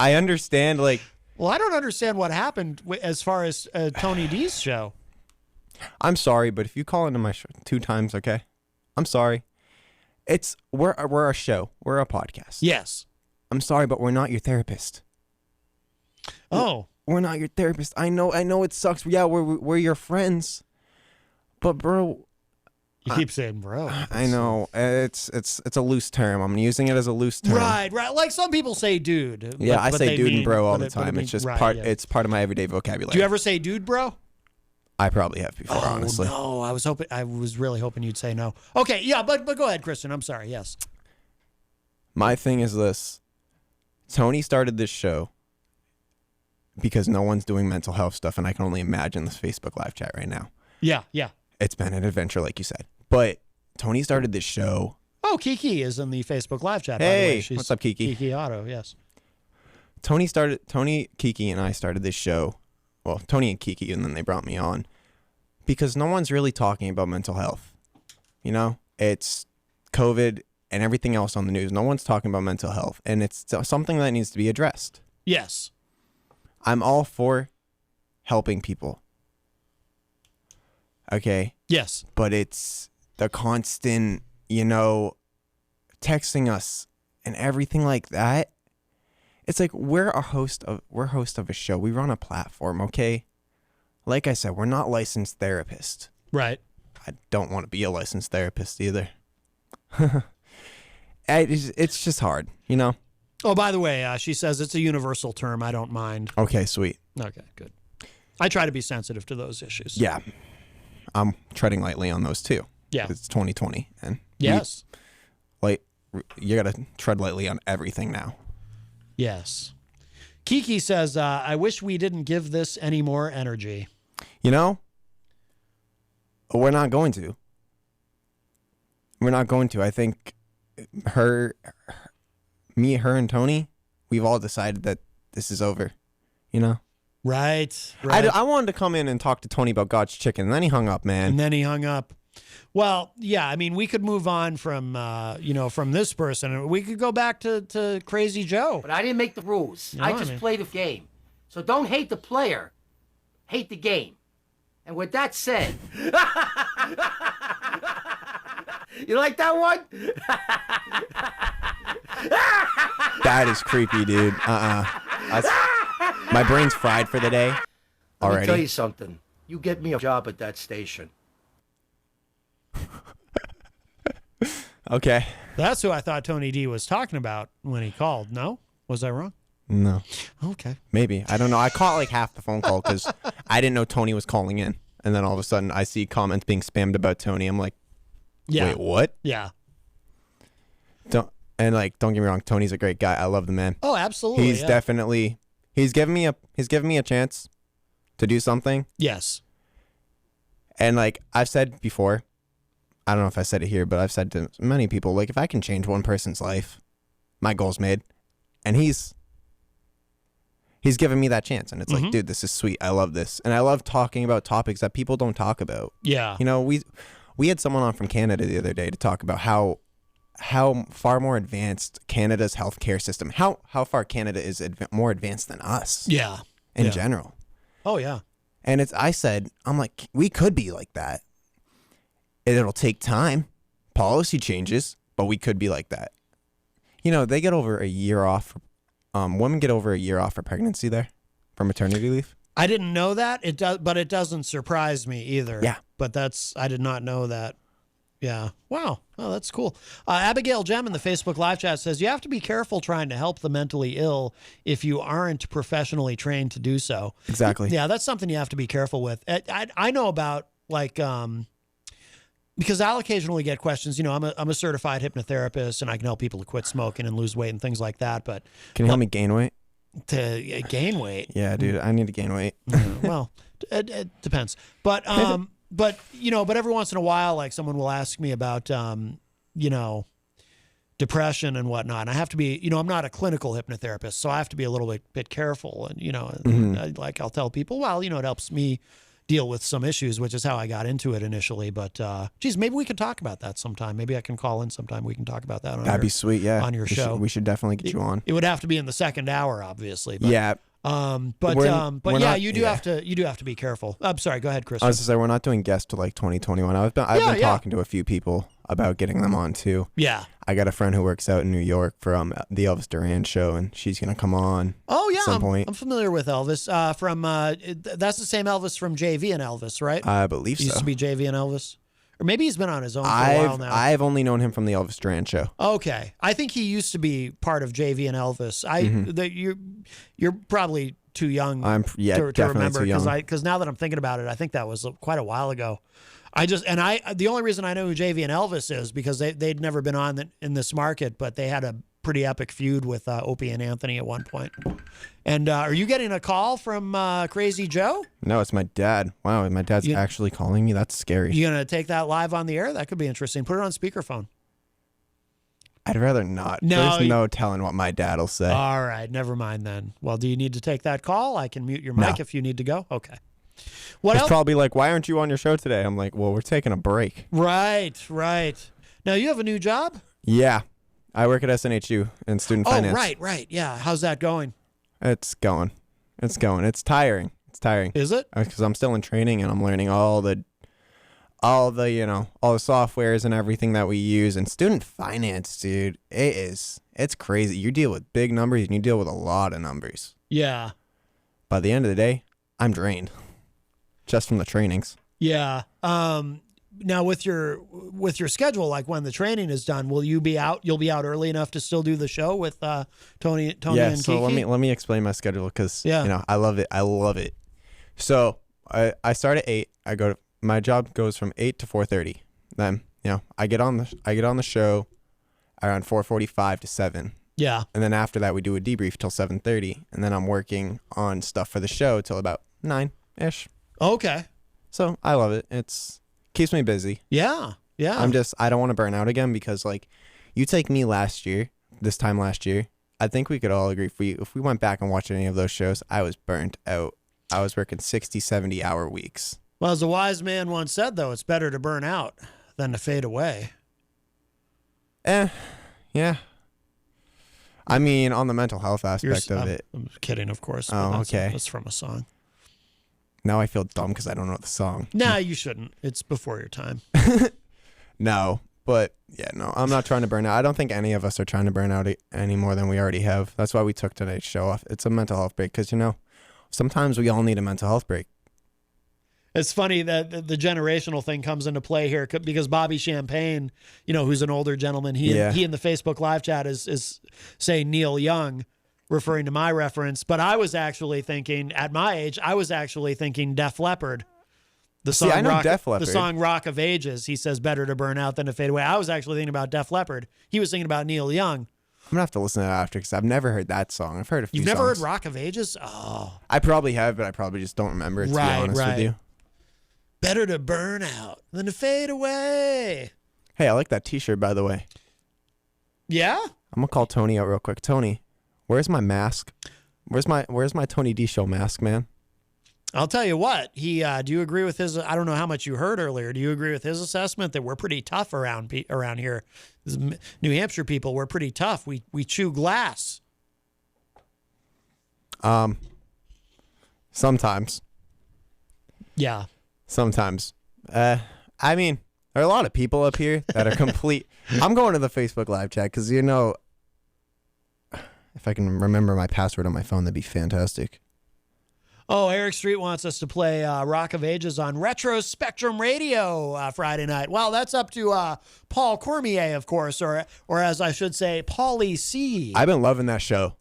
I understand, like. Well, I don't understand what happened as far as Tony D's show. I'm sorry, but if you call into my show 2 times, okay? I'm sorry. We're a show. We're a podcast. Yes. I'm sorry, but we're not your therapist. Oh. We're not your therapist. I know it sucks. Yeah, we're your friends. But bro, you keep saying bro. I know. It's a loose term. I'm using it as a loose term. Right. Like some people say dude. Yeah, I say dude and bro all the time. It's just it's part of my everyday vocabulary. Do you ever say dude, bro? I probably have before, honestly. No, I was really hoping you'd say no. Okay, yeah, but go ahead, Kristen. I'm sorry. Yes. My thing is this. Tony started this show because no one's doing mental health stuff, and I can only imagine this Facebook live chat right now. Yeah. It's been an adventure, like you said. But Tony started this show. Oh, Kiki is in the Facebook live chat, hey, by the way. What's up, Kiki? Kiki Otto, yes. Tony, Kiki, and I started this show. Well, Tony and Kiki, and then they brought me on. Because no one's really talking about mental health. You know? It's COVID and everything else on the news. No one's talking about mental health. And it's something that needs to be addressed. Yes. I'm all for helping people. Okay? Yes. But it's the constant, texting us and everything like that. It's like we're host of a show. We run a platform, okay? Like I said, we're not licensed therapists. Right. I don't want to be a licensed therapist either. It's just hard, Oh, by the way, she says it's a universal term. I don't mind. Okay, sweet. Okay, good. I try to be sensitive to those issues. Yeah. I'm treading lightly on those too. Yeah. It's 2020. And yes. You got to tread lightly on everything now. Yes. Kiki says, I wish we didn't give this any more energy. We're not going to. We're not going to. I think her, and Tony, we've all decided that this is over, Right. I wanted to come in and talk to Tony about God's chicken, and then he hung up, man. And then he hung up. Well, yeah, I mean, we could move on from, from this person. We could go back to Crazy Joe. But I didn't make the rules. I just played the game. So don't hate the player. Hate the game. And with that said, you like that one? That is creepy, dude. My brain's fried for the day already. Let me tell you something. You get me a job at that station. Okay. That's who I thought Tony D was talking about when he called. No? Was I wrong? No. Okay. Maybe. I don't know. I caught like half the phone call because I didn't know Tony was calling in. And then all of a sudden I see comments being spammed about Tony. I'm like, wait, what? Yeah. Don't get me wrong, Tony's a great guy. I love the man. Oh, absolutely. He's definitely he's given me a chance to do something. Yes. And like I've said before, I don't know if I said it here, but I've said to many people, like if I can change one person's life, my goal's made. And he's given me that chance, and it's like, dude, this is sweet. I love this, and I love talking about topics that people don't talk about. Yeah, you know, we had someone on from Canada the other day to talk about how far more advanced Canada's healthcare system, how far Canada is more advanced than us. Yeah, in general. Oh yeah, and I'm like, we could be like that. It'll take time, policy changes, but we could be like that. You know, they get over a year off. Women get over a year off for pregnancy there, for maternity leave. I didn't know that. It does, but it doesn't surprise me either. Yeah. But I did not know that. Yeah. Wow. Oh, that's cool. Abigail Gem in the Facebook live chat says, you have to be careful trying to help the mentally ill if you aren't professionally trained to do so. Exactly. Yeah, that's something you have to be careful with. I know about, like, because I'll occasionally get questions. You know, I'm a certified hypnotherapist, and I can help people to quit smoking and lose weight and things like that. But can you help me gain weight? To gain weight? Yeah, dude, I need to gain weight. Well, it depends. But but every once in a while, like someone will ask me about depression and whatnot. And I have to be, I'm not a clinical hypnotherapist, so I have to be a little bit careful. And I'll tell people, well, it helps me deal with some issues, which is how I got into it initially. But geez, maybe we could talk about that sometime. Maybe I can call in sometime. We can talk about that. That'd be sweet. Yeah, on your show. We should definitely get you on. It would have to be in the second hour, obviously. But, yeah. You do have to be careful. I'm sorry. Go ahead, Chris. I was to say we're not doing guests till like 2021. I've been talking to a few people about getting them on too. Yeah. I got a friend who works out in New York from the Elvis Duran show, and she's gonna come on. Oh yeah, at some point. I'm familiar with Elvis. That's the same Elvis from JV and Elvis, right? I believe so. He used to be JV and Elvis, or maybe he's been on his own for a while now. I've only known him from the Elvis Duran show. Okay, I think he used to be part of JV and Elvis. You're probably too young. To remember because now that I'm thinking about it, I think that was quite a while ago. The only reason I know who JV and Elvis is because they'd never been on in this market, but they had a pretty epic feud with Opie and Anthony at one point. And are you getting a call from Crazy Joe? No, it's my dad. Wow, my dad's actually calling me. That's scary. You gonna take that live on the air? That could be interesting. Put it on speakerphone. I'd rather not. No, there's no telling what my dad'll say. All right, never mind then. Well, do you need to take that call? I can mute your mic if you need to go. Okay. What He's else? probably like, why aren't you on your show today? I'm like, well, we're taking a break. Right. Now, you have a new job? Yeah. I work at SNHU in student finance. Oh, right. Yeah. How's that going? It's going. It's tiring. Is it? Because I'm still in training and I'm learning all the softwares and everything that we use. And student finance, dude, it's crazy. You deal with big numbers and you deal with a lot of numbers. Yeah. By the end of the day, I'm drained. Just from the trainings. Yeah. Now with your schedule, like when the training is done, will you be out? You'll be out early enough to still do the show with Tony and so Kiki? let me explain my schedule because I love it. So I start at 8. My job goes from 8 to 4:30. Then I get on the show around 4:45 to 7. Yeah. And then after that we do a debrief till 7:30, and then I'm working on stuff for the show till about 9-ish. Okay. So I love it. It's keeps me busy. Yeah. I don't want to burn out again because like you take me this time last year, I think we could all agree if we went back and watched any of those shows, I was burnt out. I was working 60, 70 hour weeks. Well, as a wise man once said, though, it's better to burn out than to fade away. Yeah. I mean, on the mental health aspect of it. I'm kidding, of course. Oh, okay. That's from a song. Now I feel dumb because I don't know the song. No, you shouldn't. It's before your time. No, but yeah, no, I'm not trying to burn out. I don't think any of us are trying to burn out any more than we already have. That's why we took tonight's show off. It's a mental health break because, sometimes we all need a mental health break. It's funny that the generational thing comes into play here because Bobby Champagne, who's an older gentleman, he in the Facebook live chat is saying Neil Young, referring to my reference. But I was actually thinking, at my age, Def Leppard. The song, I know Def Leppard. The song Rock of Ages, he says better to burn out than to fade away. I was actually thinking about Def Leppard. He was thinking about Neil Young. I'm going to have to listen to that after because I've never heard that song. I've heard a few You've never songs. heard Rock of Ages? Oh. I probably have, but I probably just don't remember it, to be honest with you. Better to burn out than to fade away. Hey, I like that t-shirt, by the way. Yeah? I'm going to call Tony out real quick. Tony, where's my mask? Where's my Tony D show mask, man? I'll tell you what. Do you agree with his? I don't know how much you heard earlier. Do you agree with his assessment that we're pretty tough around here? New Hampshire people, we're pretty tough. We chew glass. Sometimes. Yeah. Sometimes. I mean, there are a lot of people up here that are complete. I'm going to the Facebook live chat because, if I can remember my password on my phone, that'd be fantastic. Oh, Eric Street wants us to play Rock of Ages on Retro Spectrum Radio Friday night. Well, that's up to Paul Cormier, of course, or as I should say, Paulie C. I've been loving that show.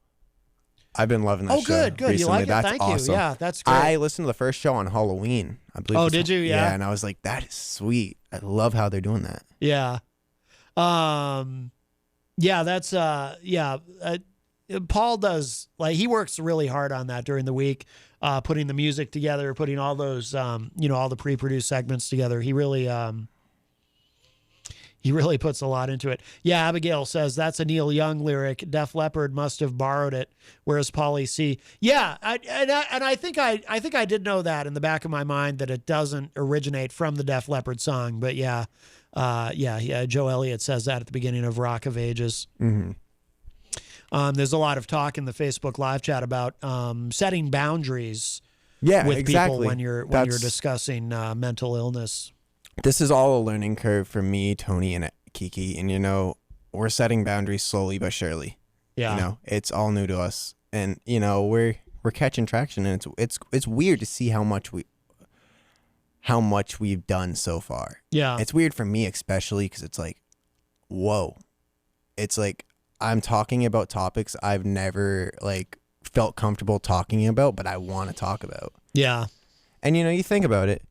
Show. Oh, good. Recently. You like it? That's Thank awesome. you. Yeah, that's great. I listened to the first show on Halloween, I believe. Oh, did you? Yeah. Yeah, and I was like, that is sweet. I love how they're doing that. Yeah. Yeah, that's Paul does, he works really hard on that during the week, putting the music together, putting all those all the pre-produced segments together. He really puts a lot into it. Yeah, Abigail says that's a Neil Young lyric. Def Leppard must have borrowed it. Whereas Paulie C. Yeah, I think I did know that in the back of my mind that it doesn't originate from the Def Leppard song. But yeah. Joe Elliott says that at the beginning of Rock of Ages. Mm-hmm. There's a lot of talk in the Facebook live chat about setting boundaries. With people when you're discussing mental illness. This is all a learning curve for me, Tony, and Kiki, and we're setting boundaries slowly but surely. Yeah, it's all new to us, and we're catching traction, and it's weird to see how much we've done so far. Yeah, it's weird for me especially because it's like, whoa, it's like I'm talking about topics I've never felt comfortable talking about, but I want to talk about. Yeah, and you think about it.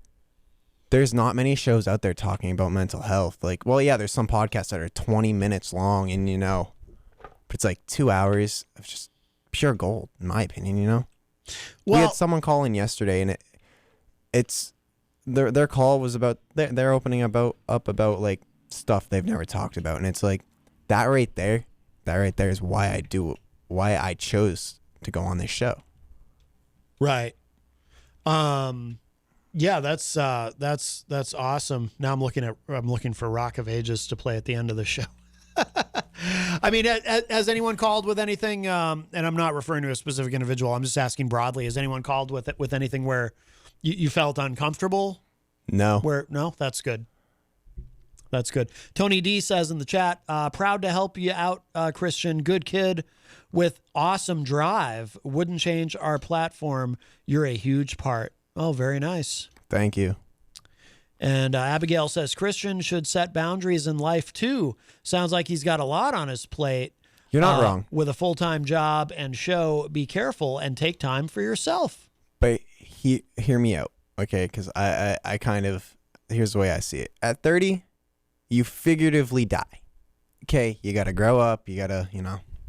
There's not many shows out there talking about mental health. There's some podcasts that are 20 minutes long and, but it's 2 hours of just pure gold, in my opinion, Well, we had someone call in yesterday and it's their call was about, they're opening up about stuff they've never talked about. And it's that right there is why I chose to go on this show. Right. Yeah, that's awesome. Now I'm looking for Rock of Ages to play at the end of the show. I mean, has anyone called with anything? And I'm not referring to a specific individual. I'm just asking broadly. Has anyone called with anything where you felt uncomfortable? No. No, that's good. That's good. Tony D says in the chat, proud to help you out, Christian. Good kid with awesome drive. Wouldn't change our platform. You're a huge part. Oh, very nice. Thank you. And Abigail says, Christian should set boundaries in life too. Sounds like he's got a lot on his plate. You're not wrong. With a full-time job and show, be careful and take time for yourself. But hear me out, okay? Because I kind of, here's the way I see it. At 30, you figuratively die. Okay, you got to grow up. You got to,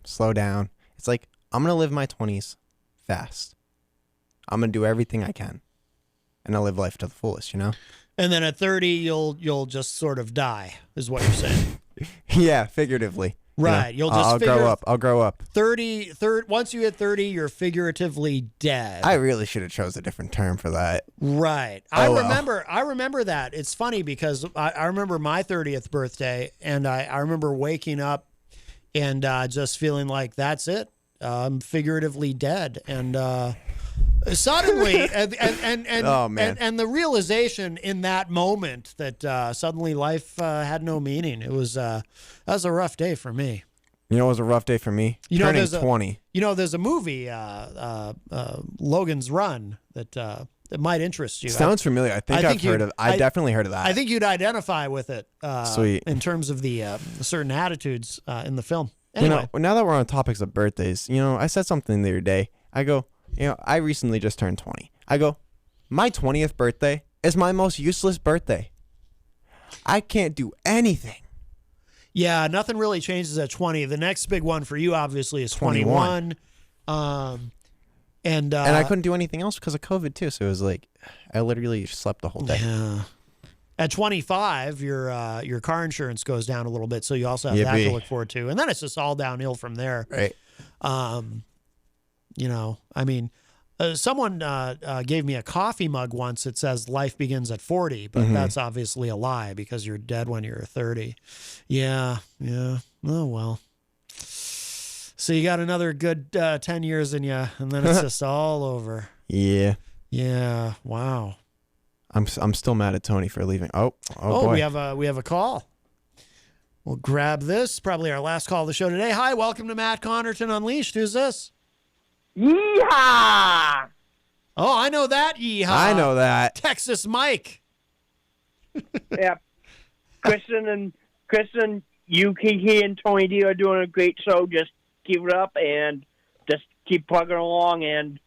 slow down. It's I'm going to live my 20s fast. I'm going to do everything I can. And I'll live life to the fullest, And then at 30, you'll just sort of die, is what you're saying. Yeah, figuratively. Right. You'll just I'll grow up. 30, once you hit 30, you're figuratively dead. I really should have chose a different term for that. Right. I remember that. It's funny because I remember my 30th birthday, and I remember waking up and just feeling like that's it. I'm figuratively dead. And Suddenly, and Oh, man. and the realization in that moment that suddenly life had no meaning. It was that was a rough day for me. You know, it was a rough day for me. Turning 20. There's a movie, Logan's Run, that might interest you. Sounds familiar. I think I've heard of. I definitely heard of that. I think you'd identify with it. Sweet. In terms of the certain attitudes in the film. Anyway. Now that we're on topics of birthdays, I said something the other day. I go, I recently just turned 20. I go, my 20th birthday is my most useless birthday. I can't do anything. Yeah, nothing really changes at 20. The next big one for you, obviously, is 21. And I couldn't do anything else because of COVID, too. So it was like, I literally slept the whole day. Yeah. At 25, your car insurance goes down a little bit, so you also have that to look forward to. And then it's just all downhill from there. Right. Someone gave me a coffee mug once that says life begins at 40, but that's obviously a lie because you're dead when you're 30. Yeah. Oh, well. So you got another good 10 years in you, and then it's just all over. Yeah. Yeah. Wow. I'm still mad at Tony for leaving. Oh boy. we have a call. We'll grab this. Probably our last call of the show today. Hi, welcome to Matt Connarton Unleashed. Who's this? Yeehaw! Oh, I know that. Yeehaw! I know that. Texas Mike. Yeah, Kristen, you, Kiki, and Tony D are doing a great show. Just keep it up and just keep plugging along. And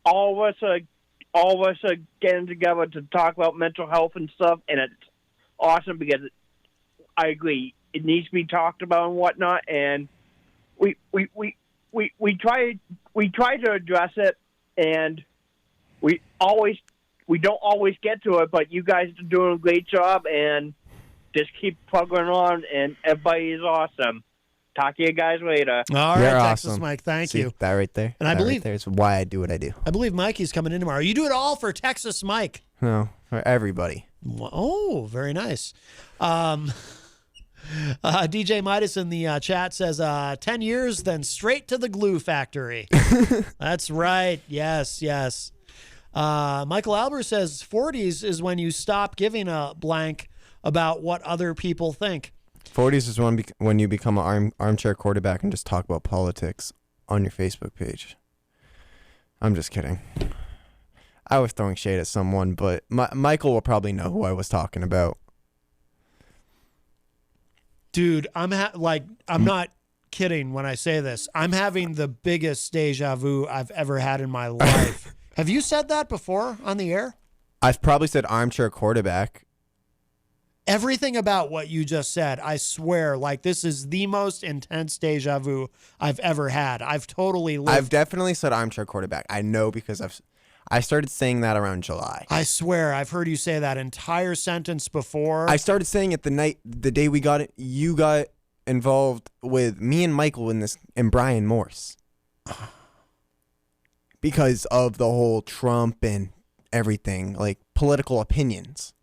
all of us are getting together to talk about mental health and stuff. And it's awesome because I agree, it needs to be talked about and whatnot. And we try to address it, and we don't always get to it, but you guys are doing a great job, and just keep plugging on, and everybody is awesome. Talk to you guys later. All right, You're Texas awesome. Mike, thank See, you. That right there. And I believe that's why I do what I do. I believe Mikey's coming in tomorrow. You do it all for Texas Mike. No, for everybody. Oh, very nice. DJ Midas in the chat says 10 years, then straight to the glue factory. That's right. Yes. Michael Albert says 40s is when you stop giving a blank about what other people think. 40s is when you become an armchair quarterback and just talk about politics on your Facebook page. I'm just kidding. I was throwing shade at someone, but Michael will probably know who I was talking about. Dude, I'm not kidding when I say this. I'm having the biggest deja vu I've ever had in my life. Have you said that before on the air? I've probably said armchair quarterback. Everything about what you just said, I swear, like this is the most intense deja vu I've ever had. I've definitely said armchair quarterback. I know because I started saying that around July. I swear, I've heard you say that entire sentence before. I started saying it the day we got it. You got involved with me and Michael and Brian Morse because of the whole Trump and everything, like political opinions.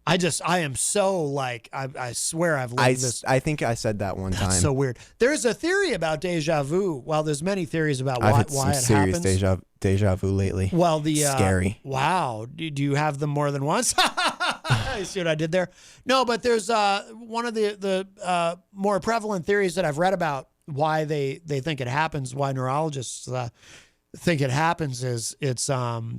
I am so like, I swear I've lived this. I think I said that one time. That's so weird. There's a theory about deja vu. Well, there's many theories about I've had why some it happens. serious deja vu lately. Well, scary. Wow. Do you have them more than once? You see what I did there? No, but there's one of the more prevalent theories that I've read about why they think it happens, why neurologists think it happens is it's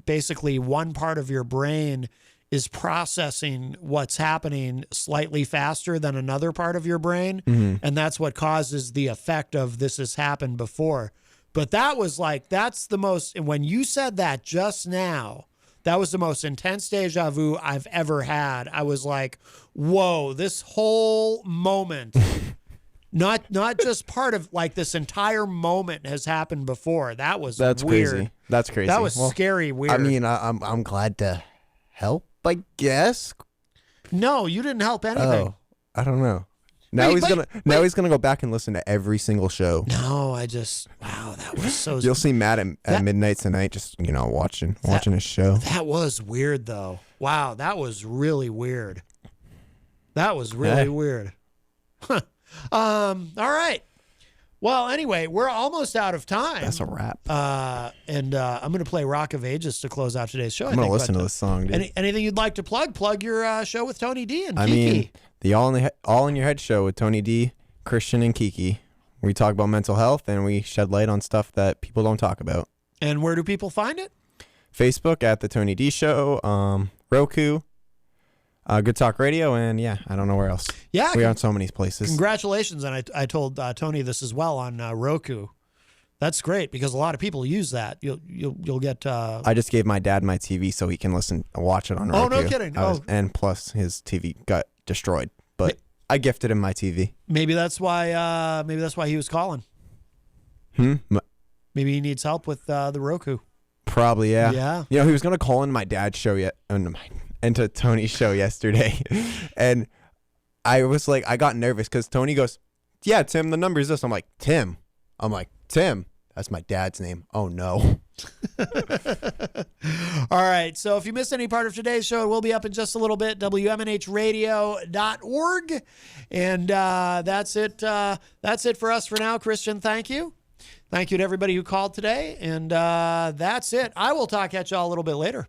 basically one part of your brain is processing what's happening slightly faster than another part of your brain. Mm-hmm. And that's what causes the effect of this has happened before. But that's the most, when you said that just now, that was the most intense deja vu I've ever had. I was like, whoa, this whole moment, not just part of like this entire moment has happened before. That's weird. Crazy. That's crazy. That was scary weird. I mean, I'm glad to help, I guess. No, you didn't help anything. Oh, I don't know. Now he's gonna go back and listen to every single show. No, wow, that was so. You'll see Matt at midnight tonight, just watching his show. That was weird, though. Wow, that was really weird. That was really weird. All right. Well, anyway, we're almost out of time. That's a wrap. And I'm going to play Rock of Ages to close out today's show. I'm going to listen to this song, dude. Anything you'd like to plug? Plug your show with Tony D and Kiki. I mean, the All in Your Head show with Tony D, Christian, and Kiki. We talk about mental health and we shed light on stuff that people don't talk about. And where do people find it? Facebook at the Tony D Show, Roku, Good Talk Radio, and I don't know where else. Yeah, we're on so many places. Congratulations, and I told Tony this as well on Roku. That's great because a lot of people use that. You'll get. I just gave my dad my TV so he can watch it on Roku. Oh, no kidding! And plus his TV got destroyed, but I gifted him my TV. Maybe that's why. Maybe that's why he was calling. Maybe he needs help with the Roku. Probably, yeah. Yeah. You know, he was gonna call in my dad's show into Tony's show yesterday, and I was like, I got nervous because Tony goes, "Yeah, Tim, the number is this." I'm like, "Tim." I'm like, "Tim, that's my dad's name." Oh no. All right. So if you missed any part of today's show, it will be up in just a little bit. WMNHradio.org. And that's it. That's it for us for now. Christian, thank you. Thank you to everybody who called today. And that's it. I will talk at y'all a little bit later.